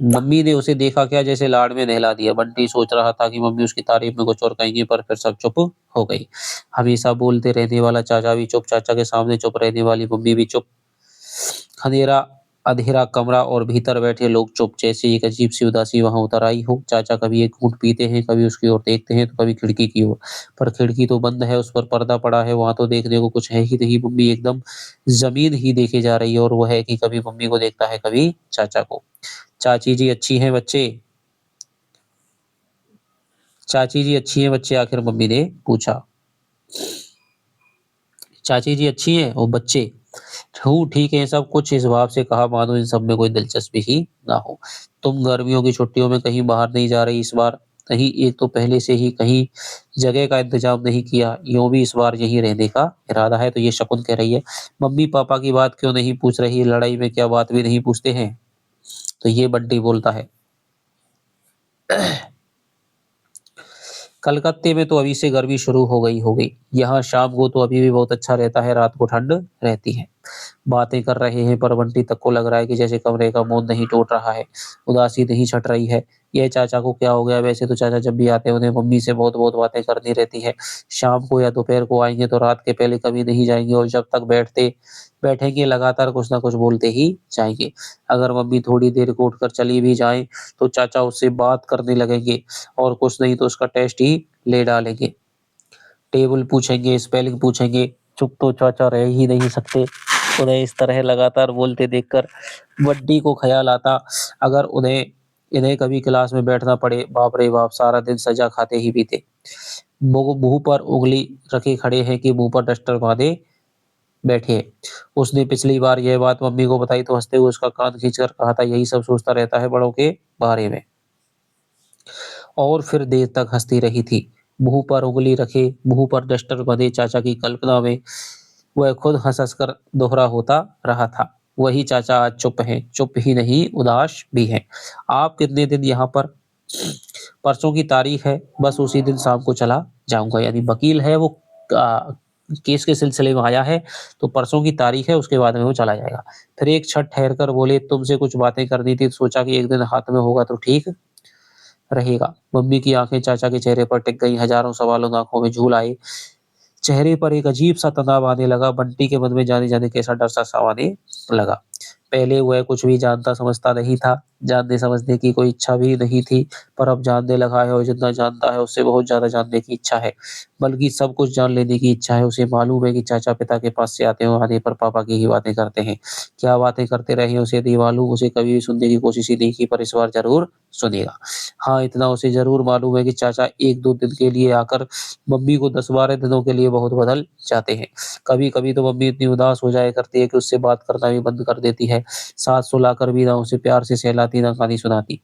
मम्मी ने उसे देखा क्या जैसे लाड़ में नहला दिया। बंटी सोच रहा था कि मम्मी उसकी तारीफ में कुछ और कहेंगी, पर फिर सब चुप हो गई। हमेशा बोलते रहने वाला चाचा भी चुप, चाचा के सामने चुप रहने वाली मम्मी भी चुप। खनेरा अंधेरा कमरा और भीतर बैठे लोग चुप, जैसे एक अजीब-सी उदासी वहाँ उतर आई हो। चाचा कभी एक घूँट पीते हैं, कभी उसकी ओर देखते हैं, तो कभी खिड़की की ओर। पर खिड़की तो बंद है, उस पर पर्दा पड़ा है, वहाँ तो देखने को कुछ है ही नहीं। मम्मी एकदम ज़मीन ही देखे जा रही है और वो है कि कभी मम्मी को देखता है, कभी चाचा को। चाची जी अच्छी हैं बच्चे? चाची जी अच्छी हैं बच्चे? आखिर मम्मी ने पूछा। चाची जी अच्छी हैं और बच्चे? हूँ ठीक है सब कुछ, इस भाव से कहा मानो इन सब में कोई दिलचस्पी ही ना हो। तुम गर्मियों की छुट्टियों में कहीं बाहर नहीं जा रही इस बार? नहीं, एक तो पहले से ही कहीं जगह का इंतजाम नहीं किया, यूँ भी इस बार यहीं रहने का इरादा है। तो ये शकुन कह रही है, मम्मी पापा की बात क्यों नहीं पूछ रही? लड़ाई में क्या बात भी नहीं पूछते हैं? तो ये बंटी बोलता है, कलकत्ते में तो अभी से गर्मी शुरू हो गई होगी। यहाँ शाम को तो अभी भी बहुत अच्छा रहता है, रात को ठंड रहती है। बातें कर रहे हैं पर बंटी तक को लग रहा है कि जैसे कमरे का मौन नहीं टूट रहा है, उदासी नहीं छट रही है। यह चाचा को क्या हो गया? वैसे तो चाचा जब भी आते हैं उन्हें मम्मी से बहुत-बहुत बातें करनी रहती है। शाम को या दोपहर को आएँगे तो रात के पहले कभी नहीं जाएँगे और जब तक बैठेंगे लगातार कुछ न कुछ बोलते ही जाएँगे। अगर मम्मी थोड़ी देर को उठकर चली भी जाएँ तो चाचा उससे बात करने लगेंगे और कुछ नहीं तो उसका टेस्ट ही ले डालेंगे। टेबल पूछेंगे, स्पेलिंग पूछेंगे, चुप तो चाचा रह ही नहीं सकते। उन्हें इस तरह लगातार बोलते देखकर बंटी को ख़्याल आता, अगर इन्हें कभी क्लास में बैठना पड़े, बाप रे बाप! सारा दिन सज़ा खाते ही बीते। मुँह पर उँगली रखे खड़े हैं कि मुँह पर डस्टर बाँधे बैठे हैं। उसने पिछली बार यह बात मम्मी को बताई तो हँसते हुए उसका कान खींचकर कहा था, यही सब सोचता रहता है बड़ों के बारे में। और फिर देर तक हँसती रही थी। मुँह पर उँगली रखे, मुँह पर डस्टर बंधे चाचा की कल्पना में वह खुद हँस-हँस कर दोहरा होता रहा था। वही चाचा आज चुप हैं, चुप ही नहीं उदास भी हैं। आप कितने दिन यहाँ पर? परसों की तारीख है, बस उसी दिन शाम को चला जाऊँगा। यानी वकील है वो केस के सिलसिले में आया है, तो परसों की तारीख है उसके बाद में वो चला जाएगा। फिर एक क्षण ठहर कर बोले, तुमसे कुछ बातें करनी थी, सोचा कि एक दिन हाथ में होगा तो ठीक रहेगा। मम्मी की आँखें चाचा के चेहरे पर टिक गईं, हज़ारों सवालों आँखों में झूल आए। चेहरे पर एक अजीब-सा तनाव आने लगा, बंटी के मन में जाने-जाने कैसा डर-सा आने लगा। पहले वह कुछ भी जानता समझता नहीं था, जानने-समझने की कोई इच्छा भी नहीं थी, पर अब जानने लगा है और जितना जानता है उससे बहुत ज़्यादा जानने की इच्छा है, बल्कि सब कुछ जान लेने की इच्छा है। उसे मालूम है कि चाचा पिता के पास से आने पर पापा की ही बातें करते हैं। क्या बातें करते रहे हैं उसे नहीं मालूम, उसे कभी भी सुनने की कोशिश ही नहीं की, पर इस बार ज़रूर सुनेगा। हाँ, इतना उसे ज़रूर मालूम है कि चाचा 1-2 दिन के लिए आकर मम्मी को 10-12 दिनों के लिए बहुत बदल जाते हैं। कभी-कभी तो मम्मी इतनी उदास हो जाया करती है कि उससे बात करना भी बंद कर देती है। साथ सुलाकर भी ना उसे प्यार से सहलाती, ना कहानी सुनाती।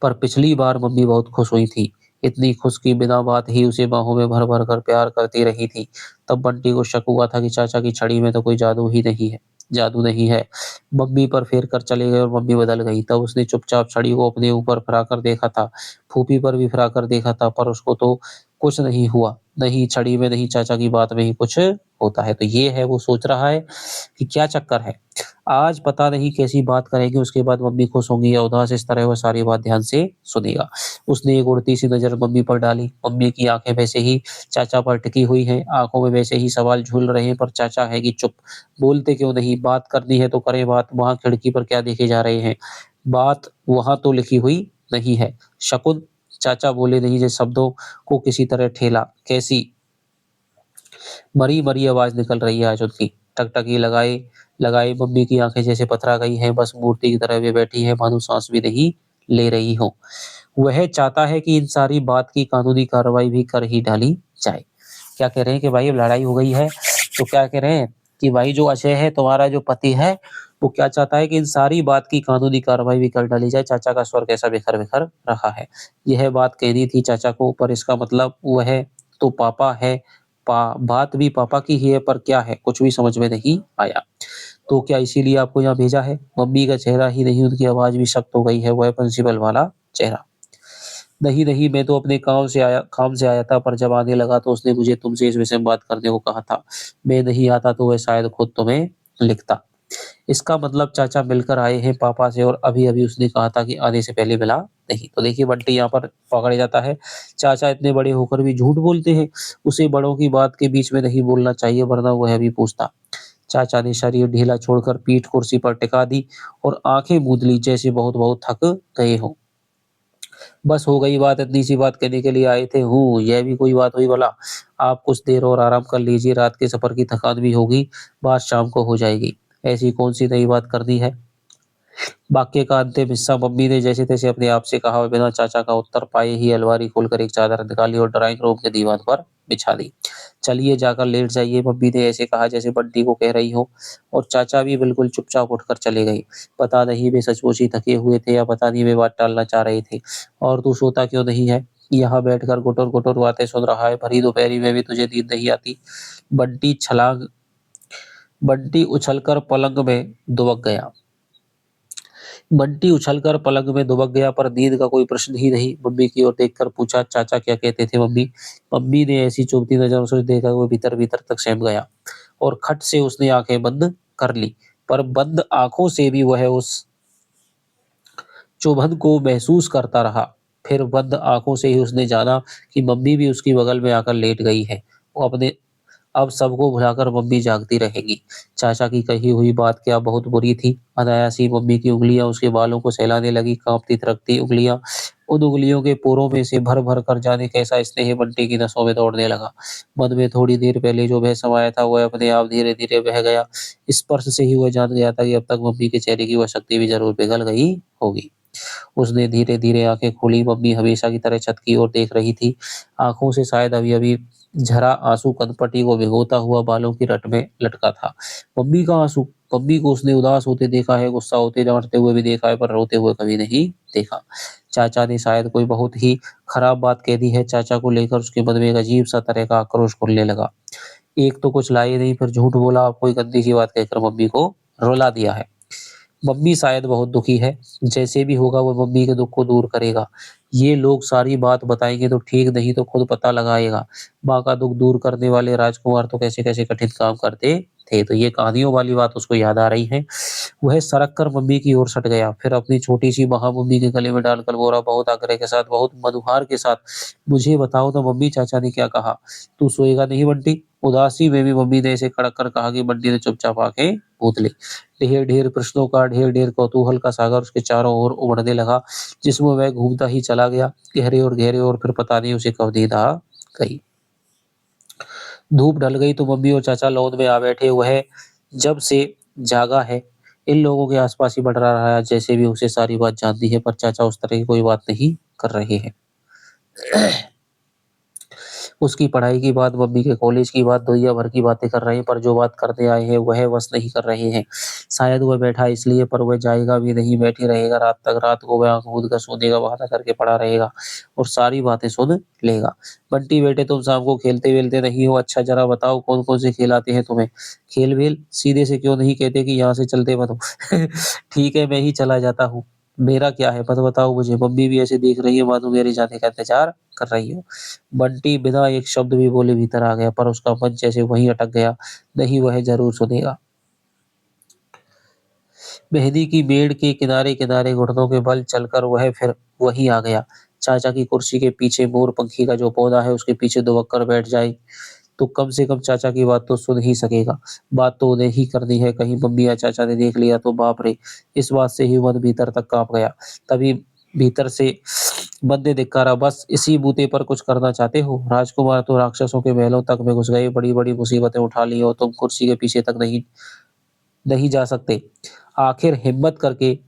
पर पिछली बार मम्मी बहुत खुश हुई थी। इतनी खुश कि बिना बात ही उसे बाहों में भर-भर कर प्यार करती रही थी। तब बंटी को शक हुआ था कि चाचा की छड़ी में तो कोई जादू नहीं है। मम्मी पर फेर कर चले गए और मम्मी बदल गई। तब उसने चुपचाप छड़ी को अपने ऊपर फिराकर देखा था। फूफी पर भी फिराकर देखा था, पर उसको तो कुछ नहीं हुआ। नहीं छड़ी में, नहीं चाचा की बात में ही कुछ होता है। तो ये है वो सोच रहा है कि क्या चक्कर है। आज पता नहीं कैसी बात करेंगे, उसके बाद मम्मी खुश होंगी या उदास, इस तरह वह सारी बात ध्यान से सुनेगा। उसने एक उड़ती सी नज़र मम्मी पर डाली। मम्मी की आँखें वैसे ही चाचा पर टिकी हुई हैं, आँखों में वैसे ही सवाल झूल रहे हैं, पर चाचा है कि चुप। बोलते क्यों नहीं? बात करनी है तो करें बात, वहाँ खिड़की पर क्या देखे जा रहे हैं? बात वहाँ तो लिखी हुई नहीं है। शकुन, चाचा बोले नहीं जैसे शब्दों को किसी तरह ठेला। कैसी मरी-मरी आवाज़ निकल रही है आज उनकी। टकटकी लगाए लगाए मम्मी की आँखें जैसे पथरा गई हैं, बस मूर्ति की तरह वे बैठी हैं, मानो साँस भी नहीं ले रही हों। वह चाहता है कि इन सारी बात की कानूनी कार्रवाई भी कर ही डाली जाए। क्या कह रहे हैं कि भाई अब लड़ाई हो गई है, तो क्या कह रहे हैं कि भाई जो अजय है, तुम्हारा जो पति है, वो क्या चाहता है कि इन सारी बात की कानूनी कार्रवाई भी कर डाली जाए। चाचा का स्वर कैसा बिखर-बिखर रहा है। यह बात कहनी थी चाचा को, पर इसका मतलब वह तो पापा है। बात भी पापा की ही है, पर क्या है? कुछ भी समझ में नहीं आया। तो क्या इसीलिए आपको यहाँ भेजा है? मम्मी का चेहरा ही नहीं, उनकी आवाज़ भी सख्त हो गई है, वह प्रिंसिपल वाला चेहरा। नहीं, नहीं, मैं तो अपने काम से आया था, पर जब आने लगा तो उसने मुझे तुमसे इस विषय में बात करने को कहा था। मैं नहीं आता तो वह शायद खुद तुम्हें लिखता। इसका मतलब चाचा मिलकर आए हैं पापा से और अभी-अभी उसने कहा था कि आने से पहले मिला नहीं। तो देखिए बंटी यहाँ पर पकड़ जाता है। चाचा इतने बड़े होकर भी झूठ बोलते हैं। उसे बड़ों की बात के बीच में नहीं बोलना चाहिए, वरना वह भी पूछता। चाचा ने शरीर ढीला छोड़कर पीठ कुर्सी पर टिका दी और आंखें मूंद ली जैसे बहुत-बहुत थक गए हों। बस हो गई बात, इतनी सी बात कहने के लिए आए थे। हूँ, यह भी कोई बात हुई भला? आप कुछ देर और आराम कर लीजिए, रात के सफ़र की थकान भी होगी, बात शाम को हो जाएगी। ऐसी कौन-सी नई बात करनी है? वाक्य का अंतिम हिस्सा मम्मी ने जैसे-तैसे अपने आप से कहा, बिना चाचा का उत्तर पाए ही अलमारी खोलकर एक चादर निकाली और ड्राइंग रूम के दीवान पर बिछा दी। चलिए जाकर लेट जाइए, मम्मी ने ऐसे कहा जैसे बंटी को कह रही हो, और चाचा भी बिल्कुल चुपचाप उठकर चले गए। पता नहीं वे सचमुच ही थके हुए थे या पता नहीं वे बात टालना चाह रहे थे। और तू सोता क्यों नहीं है? यहाँ बैठकर गुटुर-गुटुर बातें सुन रहा है, भरी दोपहरी में भी तुझे नींद नहीं आती? बंटी छलांग बंटी उछलकर पलंग में दुबक गया। बंटी उछलकर पलंग में दुबक गया, पर नींद का कोई प्रश्न ही नहीं। मम्मी की ओर देखकर पूछा, चाचा क्या कहते थे मम्मी? मम्मी ने ऐसी चुभती नजरों से देखा, वो भीतर-भीतर तक सहम गया और खट से उसने आंखें बंद कर ली। पर बंद आंखों से भी वह उस चुभन को महसूस करता रहा। फिर बंद आंखों से ही उसने जाना कि मम्मी भी उसकी बगल में आकर लेट गई है। वो अपने अब सबको भुलाकर मम्मी जागती रहेगी। चाचा की कही हुई बात क्या बहुत बुरी थी। अनायास ही मम्मी की उंगलियां उसके बालों को सहलाने लगी, कांपती थिरकती उंगलियां। उन उंगलियों के पोरों में से भर भर कर जाने कैसा स्नेह बंटी की नसों में दौड़ने लगा। मन में थोड़ी देर पहले जो भय समाया था वह अपने आप धीरे धीरे बह गया। स्पर्श से ही वह जान गया था कि अब तक मम्मी के चेहरे की वह शक्ति भी जरूर पिघल गई होगी। उसने धीरे धीरे आंखें खोली। मम्मी हमेशा की तरह छत की ओर देख रही थी। आंखों से शायद अभी अभी झरा आंसू कनपटी को भिगोता हुआ बालों की रट में लटका था। मम्मी का आंसू? मम्मी को उसने उदास होते देखा है, गुस्सा होते, डांटते हुए भी देखा है, पर रोते हुए कभी नहीं देखा। चाचा ने शायद कोई बहुत ही खराब बात कह दी है। चाचा को लेकर उसके मन में एक अजीब सा तरह का आक्रोश घुलने लगा। एक तो कुछ लाए नहीं, फिर झूठ बोला, कोई गंदी सी बात कहकर मम्मी को रुला दिया है। मम्मी शायद बहुत दुखी है। जैसे भी होगा वो मम्मी के दुख को दूर करेगा। ये लोग सारी बात बताएँगे तो ठीक, नहीं तो खुद पता लगाएगा। माँ का दुख दूर करने वाले राजकुमार तो कैसे-कैसे कठिन काम करते थे। तो ये कहानियों वाली बात उसको याद आ रही है। वह सरक कर मम्मी की ओर सट गया, फिर अपनी छोटी-सी बाँह मम्मी के गले में डालकर बोला बहुत आग्रह के साथ, बहुत मधुहार के साथ, "मुझे बताओ ना मम्मी, चाचा ने क्या कहा? तू सोएगा नहीं बंटी?" उदासी में भी मम्मी ने ऐसे कड़क कर कहा कि बंटी ने चुपचाप आँखें मूंद ली। ढेर-ढेर प्रश्नों का, ढेर-ढेर कौतूहल का सागर उसके चारों ओर उमड़ने लगा, जिसमें वह घूमता ही चला गया, गहरे और फिर पता नहीं उसे कब नींद आ गई। धूप ढल गई तो मम्मी और चाचा लौन में आ बैठे। वह जब से जागा है, इन लोगों के आस-पास ही मंडरा रहा है, जैसे भी उसे सारी बात जाननी है, पर चाचा उस तरह की कोई बात नहीं कर रहे हैं। उसकी पढ़ाई की बात, मम्मी के कॉलेज की बात, दुनिया भर की बातें कर रहे हैं, पर जो बात करने आए हैं वह बस नहीं कर रहे हैं। शायद वह बैठा है इसलिए, पर वह जाएगा भी नहीं, बैठे रहेगा रात तक। रात को वह आँख मूंद कर सोने का बहाना करके पड़ा रहेगा और सारी बातें सुन लेगा। बंटी बेटे, तुम शाम को खेलते-वेलते नहीं हो? अच्छा ज़रा बताओ कौन-कौन से खेल आते हैं तुम्हें? खेल-वेल? सीधे से क्यों नहीं कहते कि यहाँ से चलते बनो? ठीक है, मैं ही चला जाता हूँ। मेरा क्या है, मत बताओ मुझे। मम्मी भी ऐसे देख रही है मानो मेरे जाने का इंतज़ार कर रही हो। बंटी बिना एक शब्द भी बोले भीतर आ गया, पर उसका मन जैसे वहीं अटक गया। नहीं, वह ज़रूर सुनेगा। मेहंदी की मेड़ के किनारे-किनारे घुटनों के बल चलकर वह फिर वहीं आ गया। चाचा की कुर्सी के पीछे मोरपंखी का जो पौधा है उसके पीछे दुबक कर बैठ जाए, तो कम से कम चाचा की बात तो सुन ही सकेगा। बात तो उन्हें ही करनी है, कहीं मम्मी या चाचा ने देख लिया तो बाप रे! इस बात से ही मन भीतर तक काँप गया। तभी भीतर से मन ने धिक्कारा, बस इसी बूते पर कुछ करना चाहते हो? राजकुमार तो राक्षसों के महलों तक में घुस गए, बड़ी-बड़ी मुसीबतें उठा ली और तुम कुर्सी के पीछे तक नहीं नहीं जा सकते। आखिर हिम्मत करके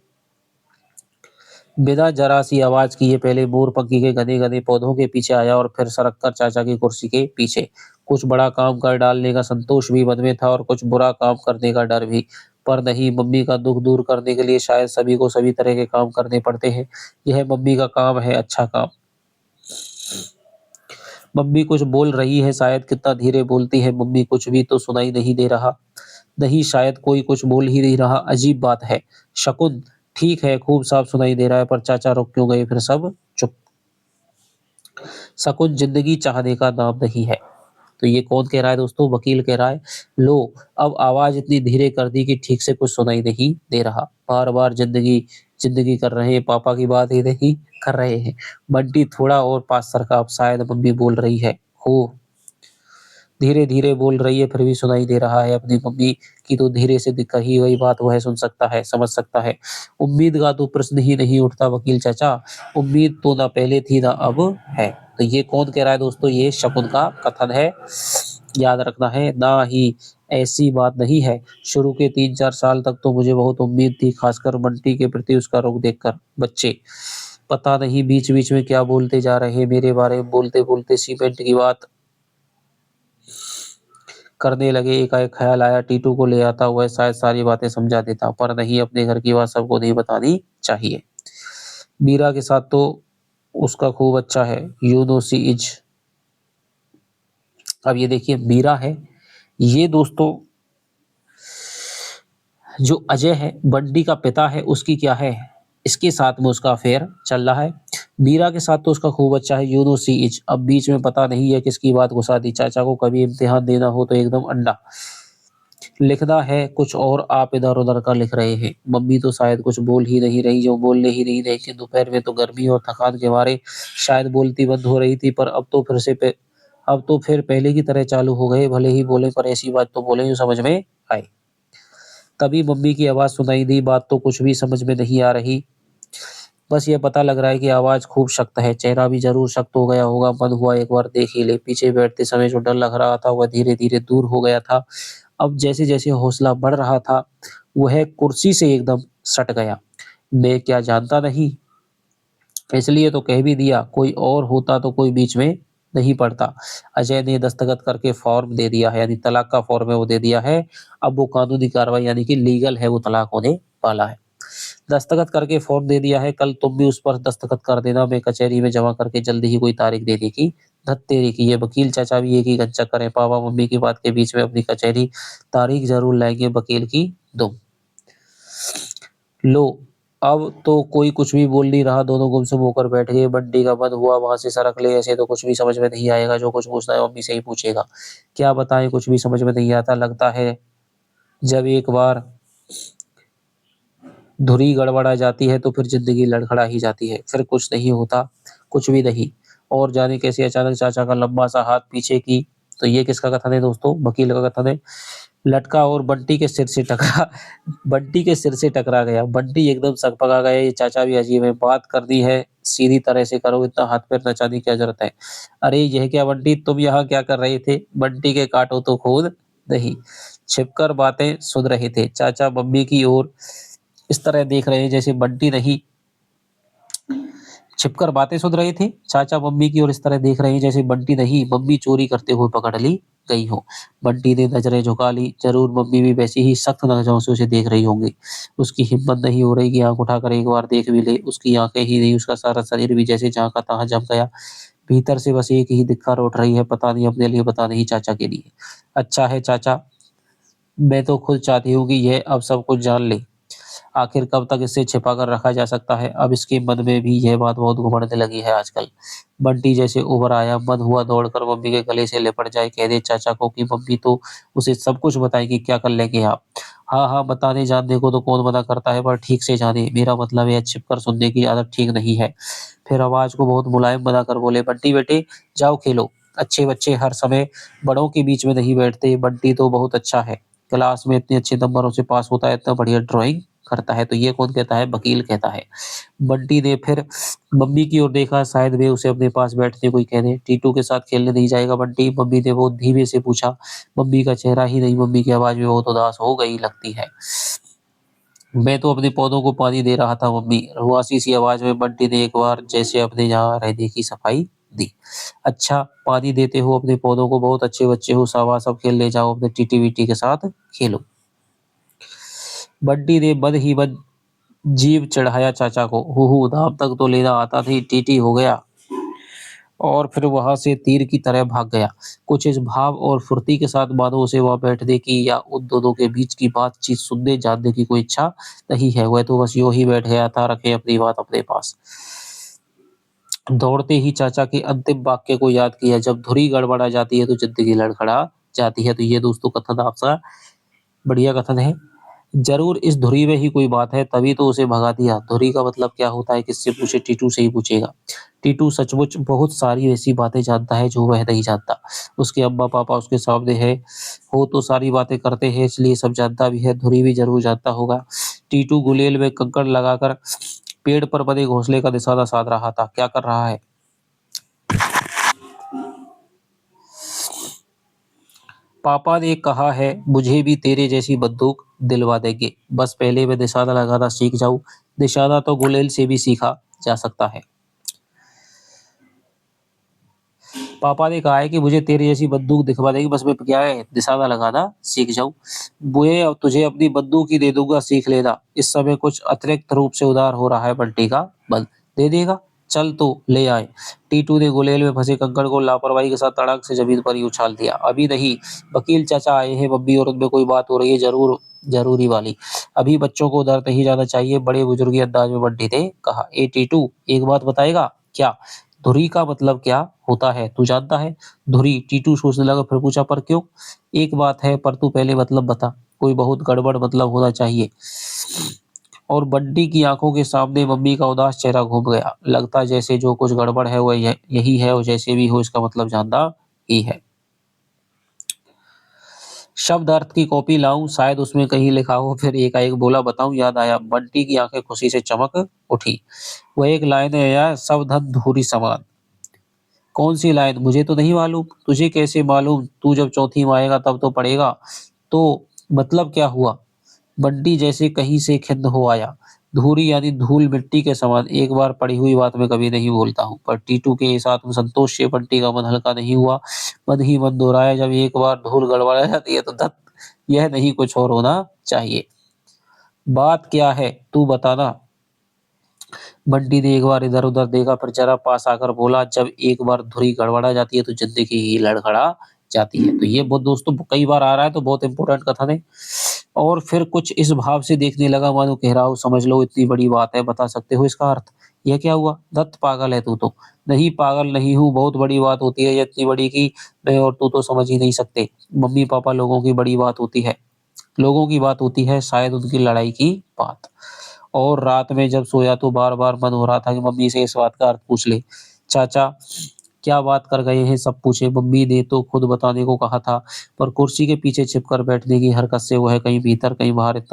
बिना जरा-सी आवाज़ किए पहले मोरपंखी के घने-घने पौधों के पीछे आया और फिर सरक कर चाचा की कुर्सी के पीछे। कुछ बड़ा काम कर डालने का संतोष भी मन में था और कुछ बुरा काम करने का डर भी। पर नहीं, मम्मी का दुःख दूर करने के लिए शायद सभी को सभी तरह के काम करने पड़ते हैं। यह मम्मी का काम है, अच्छा काम। मम्मी कुछ बोल रही है, शायद कितना धीरे बोलती है मम्मी, कुछ भी तो सुनाई नहीं दे रहा। नहीं, शायद कोई कुछ बोल ही नहीं रहा। अजीब बात है। शकुन, ठीक है, खूब साफ सुनाई दे रहा है, पर चाचा रुक क्यों गए? फिर सब चुप। शकुन जिंदगी चाहने का नाम नहीं है। तो ये कौन कह रहा है दोस्तों? वकील कह रहा है। लो, अब आवाज इतनी धीरे कर दी कि ठीक से कुछ सुनाई नहीं दे रहा। बार-बार जिंदगी, जिंदगी कर रहे हैं, पापा की बात ही नहीं कर रहे हैं। बंटी थोड़ा और पास सरका, अब शायद मम्मी बोल रही है। हो धीरे-धीरे बोल रही है, फिर भी सुनाई दे रहा है अपनी मम्मी की तो धीरे से कही हुई बात वह सुन सकता है, समझ सकता है। उम्मीद का तो प्रश्न ही नहीं उठता वकील चाचा, उम्मीद तो ना पहले थी ना अब है। तो ये कौन कह रहा है दोस्तों? ये शकुन का कथन है। याद रखना है, ना ही ऐसी बात नहीं है। शुरू के 3-4 साल तक तो मुझे बहुत उम्मीद थी, खासकर बंटी के प्रति उसका रुख देखकर। बच्चे, पता नहीं बीच-बीच में क्या बोलते जा रहे हैं मेरे बारे में, बोलते-बोलते सीमेंट की बात करने लगे। एकाएक ख़्याल आया टीटू को ले आता, वह शायद सारी बातें समझा देता, पर नहीं, अपने घर की बात सबको नहीं बतानी चाहिए। मीरा के साथ तो उसका खूब अच्छा है, यू नो शी इज़। अब ये देखिए मीरा है, ये दोस्तों जो अजय है, बंटी का पिता है, उसकी क्या है, इसके साथ में उसका अफेयर चल रहा है। मीरा के साथ तो उसका खूब अच्छा है, यू नो शी इज़। अब बीच में पता नहीं है किसकी बात घुसा दी। चाचा को कभी इम्तिहान देना हो तो एकदम अंडा। लिखना है कुछ और आप इधर-उधर का लिख रहे हैं। मम्मी तो शायद कुछ बोल ही नहीं रही, जो बोलने ही नहीं रही थी। दोपहर में तो गर्मी और थकान के मारे शायद बोलती बंद हो रही थी, पर अब तो फिर पहले की तरह चालू हो गए। भले ही बोले, पर ऐसी बात तो बोले जो समझ में आए। तभी मम्मी की आवाज़ सुनाई दी, बात तो कुछ भी समझ में नहीं आ रही। बस ये पता लग रहा है कि आवाज़ खूब सख्त है, चेहरा भी ज़रूर सख्त हो गया होगा। मन हुआ एक बार देख ही ले। पीछे बैठते समय जो डर लग रहा था, वह धीरे-धीरे दूर हो गया था। अब जैसे-जैसे हौसला बढ़ रहा था, वह कुर्सी से एकदम सट गया। मैं क्या जानता नहीं, इसलिए तो कह भी दिया, कोई और होता तो कोई बीच में नहीं पड़ता। अजय ने दस्तखत करके फॉर्म दे दिया है, यानी तलाक का फॉर्म है वो दे दिया है। अब वो कानूनी कार्रवाई यानी कि लीगल है, वो तलाक होने वाला है। दस्तखत करके फॉर्म दे दिया है, कल तुम भी उस पर दस्तखत कर देना, मैं कचहरी में जमा करके जल्दी ही कोई तारीख देने की। धत तेरी की, ये वकील चाचा भी एक ही गन चक्कर है, पापा मम्मी की बात के बीच में अपनी कचहरी तारीख ज़रूर लाएँगे, वकील की दुम। लो, अब तो कोई कुछ भी बोल नहीं रहा, दोनों गुमसुम होकर बैठ गए। बंटी का मन हुआ वहाँ से सरक ले, ऐसे तो कुछ भी समझ में नहीं आएगा, जो कुछ पूछना है मम्मी से ही पूछेगा। क्या बताएँ, कुछ भी समझ में नहीं आता, लगता है जब एक बार धुरी गड़बड़ा जाती है तो फिर ज़िंदगी लड़खड़ा ही जाती है, फिर कुछ नहीं होता, कुछ भी नहीं। और जाने कैसे अचानक चाचा का लंबा-सा हाथ पीछे की, तो ये किसका कथन है दोस्तों? वकील का कथन है। लटका और बंटी के सिर से टकरा गया। बंटी एकदम सकपका गया, ये चाचा भी अजीब है, बात करनी है सीधी तरह से करो, इतना हाथ-पैर नचाने की क्या ज़रूरत है? अरे यह क्या बंटी, तुम यहाँ क्या कर रहे थे? बंटी के काटो तो खून नहीं। छिपकर बातें सुन रहे थे। चाचा मम्मी की ओर इस तरह देख रहे हैं जैसे बंटी नहीं, छिपकर बातें सुन रहे थे। चाचा मम्मी की ओर इस तरह देख रहे हैं जैसे बंटी नहीं, मम्मी चोरी करते हुए पकड़ ली गई हो। बंटी ने नजरें झुका ली, जरूर मम्मी भी वैसी ही सख्त नजरों से उसे देख रही होंगी। उसकी हिम्मत नहीं हो रही कि आंख उठाकर एक बार देख भी ले। उसकी आंखें ही नहीं, उसका सारा शरीर भी जैसे जहाँ का तहाँ जम गया। भीतर से बस एक ही धिक्कार उठ रही है, पता नहीं अपने लिए, पता नहीं चाचा के लिए। अच्छा है चाचा, मैं तो खुद चाहती हूँ कि यह अब सब कुछ जान ले। आखिर कब तक इसे छिपा कर रखा जा सकता है? अब इसके मन में भी यह बात बहुत घुमड़ने लगी है आजकल। बंटी जैसे उभर आया, मन हुआ दौड़कर मम्मी के गले से लिपट जाए, कह दे चाचा को कि मम्मी तो उसे सब कुछ बताएगी, क्या कर लेंगे आप? हाँ, हाँ, बताने जानने को तो कौन मना करता है, पर ठीक से जाने। मेरा मतलब है छिपकर सुनने की आदत ठीक नहीं है। फिर आवाज़ को बहुत मुलायम बनाकर बोले, बंटी बेटे, जाओ खेलो। अच्छे बच्चे हर समय बड़ों के बीच में नहीं बैठते। बंटी तो बहुत अच्छा है, क्लास में इतने अच्छे नंबरों से पास होता है, इतना बढ़िया ड्राइंग करता है। तो ये कौन कहता है? वकील कहता है। बंटी ने फिर मम्मी की ओर देखा, शायद वे उसे अपने पास बैठने को ही कह दें। टीटू के साथ खेलने नहीं जाएगा बंटी? मम्मी ने बहुत धीमे से पूछा। मम्मी का चेहरा ही नहीं, मम्मी की आवाज़ भी बहुत उदास हो गई लगती है। मैं तो अपने पौधों को पानी दे रहा था मम्मी। रुआसी सी आवाज़ में बंटी ने एक बार जैसे अपने यहाँ रहने की सफाई दी। अच्छा, पानी देते हो अपने पौधों को, बहुत अच्छे बच्चे हो, शाबाश, अब खेलने जाओ, अपने टीटी-वीटी के साथ खेलो। बंटी ने मन ही मन जीभ चढ़ाया चाचा को। हू हू, नाम तक तो लेना आता थी, टीटी हो गया। और फिर वहां से तीर की तरह भाग गया। कुछ इस भाव और फुर्ती के साथ मानो उसे वहां बैठने की या उन दोनों के बीच की बातचीत सुनने जानने की कोई इच्छा नहीं है। वह तो बस यूं ही बैठ गया था, रखे अपनी बात अपने पास। दौड़ते ही चाचा के अंतिम वाक्य को याद किया, जब धुरी गड़बड़ा जाती है तो जिंदगी लड़खड़ा जाती है। तो ये दोस्तों कथन आपका बढ़िया कथन है। ज़रूर इस धुरी में ही कोई बात है, तभी तो उसे भगा दिया। धुरी का मतलब क्या होता है, किससे पूछे? टीटू से ही पूछेगा। टीटू सचमुच बहुत सारी ऐसी बातें जानता है जो वह नहीं जानता। उसके अम्मा-पापा उसके सामने हैं, वो तो सारी बातें करते हैं इसलिए सब जानता भी है, धुरी भी ज़रूर जानता होगा। टीटू गुलेल में कंकड़ लगाकर पेड़ पर बने घोंसले का निशाना साध रहा था। क्या कर रहा है? पापा ने कहा है मुझे भी तेरे जैसी बंदूक दिलवा देंगे, बस पहले मैं निशाना लगाना सीख जाऊं। निशाना तो गुलेल से भी सीखा जा सकता है। पापा ने कहा है कि मुझे तेरे जैसी बंदूक दिखवा देंगे, बस मैं क्या है निशाना लगाना सीख जाऊं। बुए अब तुझे अपनी बंदूक ही दे दूंगा, सीख लेना। इस समय कुछ अतिरिक्त रूप से उदार हो रहा है बंटी का बल। दे देगा? चल तो ले आए। टीटू ने गुलेल में फंसे कंकड़ को लापरवाही के साथ तड़ाक से जमीन पर ही उछाल दिया। अभी नहीं, वकील चाचा आए हैं, मम्मी और उनमें कोई बात हो रही है, जरूरी वाली। अभी बच्चों को उधर नहीं जाना चाहिए, बड़े बुजुर्गी अंदाज में बंटी ने कहा। ए टीटू, एक बात बताएगा क्या? धुरी का मतलब क्या होता है तू जानता है? धुरी। टीटू सोचने लगा, फिर पूछा, पर क्यों? एक बात है, पर तू पहले मतलब बता। कोई बहुत गड़बड़ मतलब होना चाहिए। और बंटी की आंखों के सामने मम्मी का उदास चेहरा घूम गया। लगता जैसे जो कुछ गड़बड़ है वह यही है, और जैसे भी हो इसका मतलब जानना ही है। शब्द अर्थ की कॉपी लाऊं, शायद उसमें कहीं लिखा हो। फिर एकाएक बोला, बताऊं? याद आया। बंटी की आंखें खुशी से चमक उठी। वह एक लाइन है, यार सब धन धूरी समान। कौन सी लाइन? मुझे तो नहीं मालूम। तुझे कैसे मालूम? तू जब चौथी में आएगा तब तो पढ़ेगा। तो मतलब क्या हुआ? बंटी जैसे कहीं से खिन्न हो आया। धूरी यानी धूल मिट्टी के समान। एक बार पढ़ी हुई बात मैं कभी नहीं भूलता हूँ। पर टीटू के इस आत्मसंतोष से बंटी का मन हल्का नहीं हुआ। मन ही मन दोहराया, जब एक बार धूल गड़बड़ा जाती है तो धत, यह नहीं कुछ और होना चाहिए। बात क्या है तू बताना। बंटी ने एक बार इधर-उधर देखा, फिर जरा पास आकर बोला, जब एक बार धुरी गड़बड़ा जाती है तो ज़िंदगी ही लड़खड़ा जाती है। तो ये बहुत दोस्तों कई बार आ रहा है, तो बहुत इम्पोर्टेंट कथन है। और फिर कुछ इस भाव से देखने लगा मानो कह रहा हो, समझ लो इतनी बड़ी बात है, बता सकते हो इसका अर्थ? यह क्या हुआ? दत्त पागल है तू तो। नहीं पागल नहीं हूँ, बहुत बड़ी बात होती है, ये इतनी बड़ी कि मैं और तू तो समझ ही नहीं सकते। मम्मी-पापा लोगों की बड़ी बात होती है। लोगों की बात होती है, शायद उनकी लड़ाई की बात। और रात में जब सोया तो बार-बार मन हो रहा था कि मम्मी से इस बात का अर्थ पूछ ले। चाचा क्या बात कर गए हैं, सब पूछे। मम्मी ने तो खुद बताने को कहा था, पर कुर्सी के पीछे छिपकर बैठने की हरकत से वह कहीं भीतर कहीं बाहर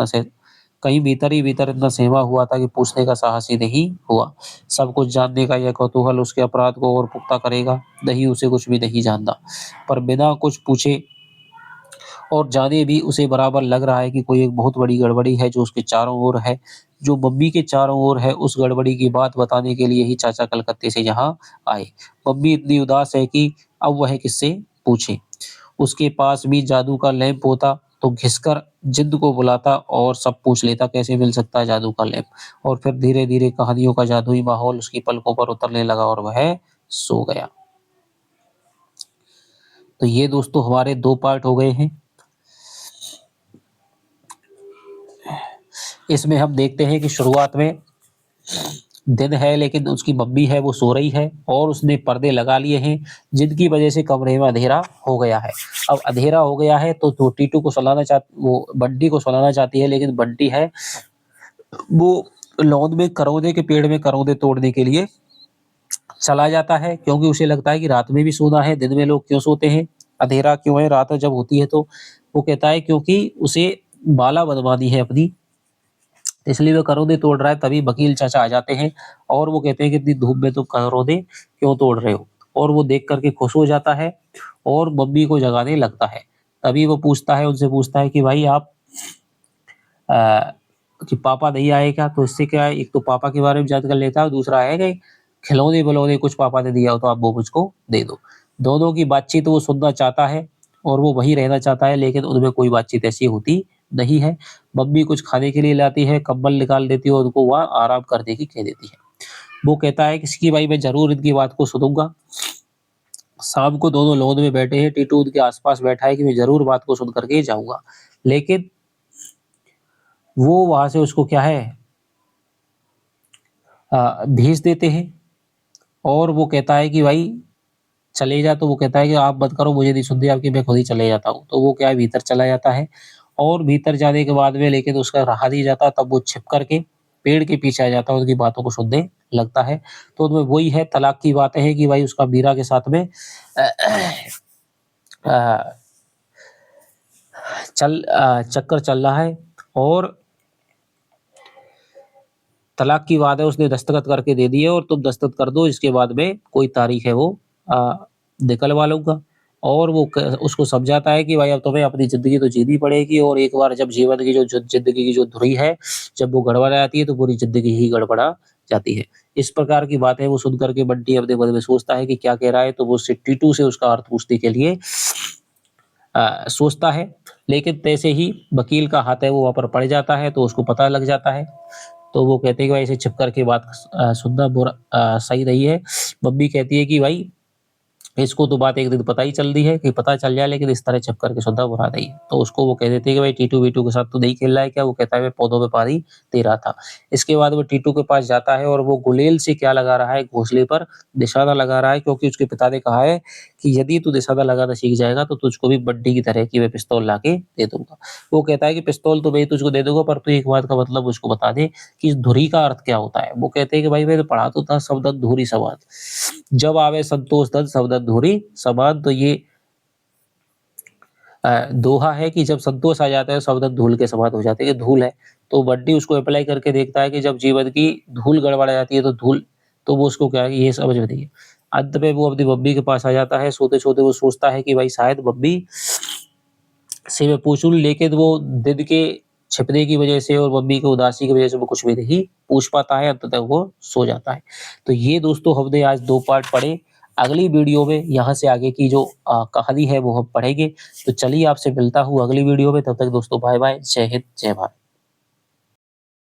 कहीं भीतर ही भीतर इतना सहमा हुआ था कि पूछने का साहस ही नहीं हुआ। सब कुछ जानने का यह कौतूहल उसके अपराध को और पुख्ता करेगा। नहीं, उसे कुछ भी नहीं जानना। पर बिना कुछ पूछे और जाने भी उसे बराबर लग रहा है कि कोई एक बहुत बड़ी गड़बड़ी है जो उसके चारों ओर है, जो मम्मी के चारों ओर है। उस गड़बड़ी की बात बताने के लिए ही चाचा कलकत्ते से यहाँ आए। मम्मी इतनी उदास है कि अब वह किससे पूछे। उसके पास भी जादू का लैंप होता तो घिसकर जिद्द को बुलाता और सब पूछ लेता। कैसे मिल सकता है जादू का लैंप? और फिर धीरे-धीरे कहानियों का जादुई माहौल उसकी पलकों पर उतरने लगा और वह सो गया। तो ये दोस्तों हमारे 2 पार्ट हो गए हैं। इसमें हम देखते हैं कि शुरुआत में दिन है, लेकिन उसकी मम्मी है वो सो रही है और उसने पर्दे लगा लिए हैं, जिनकी वजह से कमरे में अंधेरा हो गया है। अब अंधेरा हो गया है तो टीटू को वो बंटी को सुलाना चाहती है, लेकिन बंटी है वो लॉन में करौंदे के पेड़ में करौंदे तोड़ने के लिए चला जाता है, क्योंकि उसे लगता है कि रात में भी सोना है, दिन में लोग क्यों सोते हैं, अंधेरा क्यों है, रात जब होती है तो वो कहता है क्योंकि उसे माला बनवानी है अपनी, इसलिए वो करौंदे तोड़ रहा है। तभी वकील चाचा आ जाते हैं और वो कहते हैं कि इतनी धूप में तुम करौंदे क्यों तोड़ रहे हो? और वो देख कर के खुश हो जाता है और मम्मी को जगाने लगता है। तभी वो उनसे पूछता है कि भाई आप अ, कि पापा नहीं आए क्या? तो इससे क्या है, एक तो पापा के बारे में याद कर लेता है और दूसरा है कि खिलौने-विलौने कुछ पापा ने दिया हो तो आप वो मुझको दे दो। दोनों की बातचीत वो सुनना चाहता है और वो वहीं रहना चाहता है, लेकिन उनमें कोई बातचीत ऐसी होती नहीं है। मम्मी कुछ खाने के लिए लाती है, कंबल निकाल देती है और उनको वहाँ आराम करने की कह देती है। वो कहता है कि भाई मैं ज़रूर इनकी बात को सुनूँगा। शाम को दोनों लॉन में बैठे हैं, टीटू उनके आस-पास बैठा है कि मैं ज़रूर बात को सुन कर के जाऊँगा। लेकिन वो वहाँ से उसको क्या है भेज देते हैं और वो कहता है कि भाई चले जा, तो वो कहता है कि आप मत करो, मुझे नहीं सुननी आपकी, मैं खुद ही चले जाता हूँ। तो वो क्या है भीतर चला जाता है और भीतर जाने के बाद में लेकिन उसका रहा नहीं जाता, तब वो छिप करके पेड़ के पीछे आ जाता है, उनकी बातों को सुनने लगता है। तो उसमें वही है, तलाक की बातें हैं कि भाई उसका मीरा के साथ में अ, चक्कर चल रहा है और तलाक की बात है, उसने दस्तखत करके दे दिए और तुम दस्तखत कर दो, इसके बाद में कोई तारीख है वो निकलवा लूँगा। और वो क उसको समझाता है कि भाई अब तुम्हें अपनी ज़िंदगी तो जीनी पड़ेगी और एक बार जब जीवन की जो ज़िंदगी की जो धुरी है, जब वो गड़बड़ा जाती है तो पूरी ज़िंदगी ही गड़बड़ा जाती है। इस प्रकार की बातें वो सुन कर के बंटी अपने मन में सोचता है कि क्या कह रहा है, तो वो उससे टीटू से उसका अर्थ पूछने के लिए सोचता है। लेकिन तैसे ही वकील का हाथ है वो वहाँ पर पड़ जाता है, तो उसको पता लग जाता है। तो वो कहते हैं कि भाई इसे छिप करके बात सुनना सही नहीं है। मम्मी कहती है कि भाई इसको तो बात एक दिन पता ही चल दी है कि पता चल जाए, लेकिन इस तरह छिप करके सुनना बुरा नहीं है। तो उसको वो कह देते हैं कि भाई टीटू-वीटू के साथ तू नहीं खेल रहा है क्या? वो कहता है मैं पौधों में पानी दे रहा था। इसके बाद वो टीटू के पास जाता है और वो गुलेल से क्या लगा रहा है घोंसले पर निशाना लगा रहा है, क्योंकि उसके पिता ने कहा है कि यदि तू निशाना लगाना सीख जाएगा तो तुझको भी बंटी की तरह की मैं पिस्तौल लाके दे दूँगा। वो कहता है कि पिस्तौल तो मैं तुझको दे दूँगा, पर तू एक बात का मतलब मुझको बता दे कि इस धुरी का अर्थ क्या होता है? वो कहते हैं कि भाई मैंने पढ़ा तो था सवदन धुरी समान। जब आवे संतोष धन सवदन धुरी समान, तो ये दोहा है कि जब संतोष आ जाता है सवदन धूल के समान हो जाते हैं, कि धूल है। तो बंटी उसको अप्लाई करके देखता है कि जब जीवन की धूल गड़बड़ा जाती है तो धूल, तो वो उसको क्या है कि ये समझ में नहीं है। अंत में वो अपनी मम्मी के पास आ जाता है, सोते-सोते वो सोचता है कि भाई शायद मम्मी से मैं पूछ लूँ, लेकिन वो दिन के छिपने की वजह से और मम्मी की उदासी की वजह से वो कुछ भी नहीं पूछ पाता है, अंततः वो सो जाता है। तो ये दोस्तों हमने आज 2 पार्ट पढ़े। अगली वीडियो में यहाँ से आगे की जो कहानी है वो हम पढ़ेंगे। तो चलिए आपसे मिलता हूँ अगली वीडियो में, तब तक दोस्तों बाय-बाय, जय हिंद, जय भारत।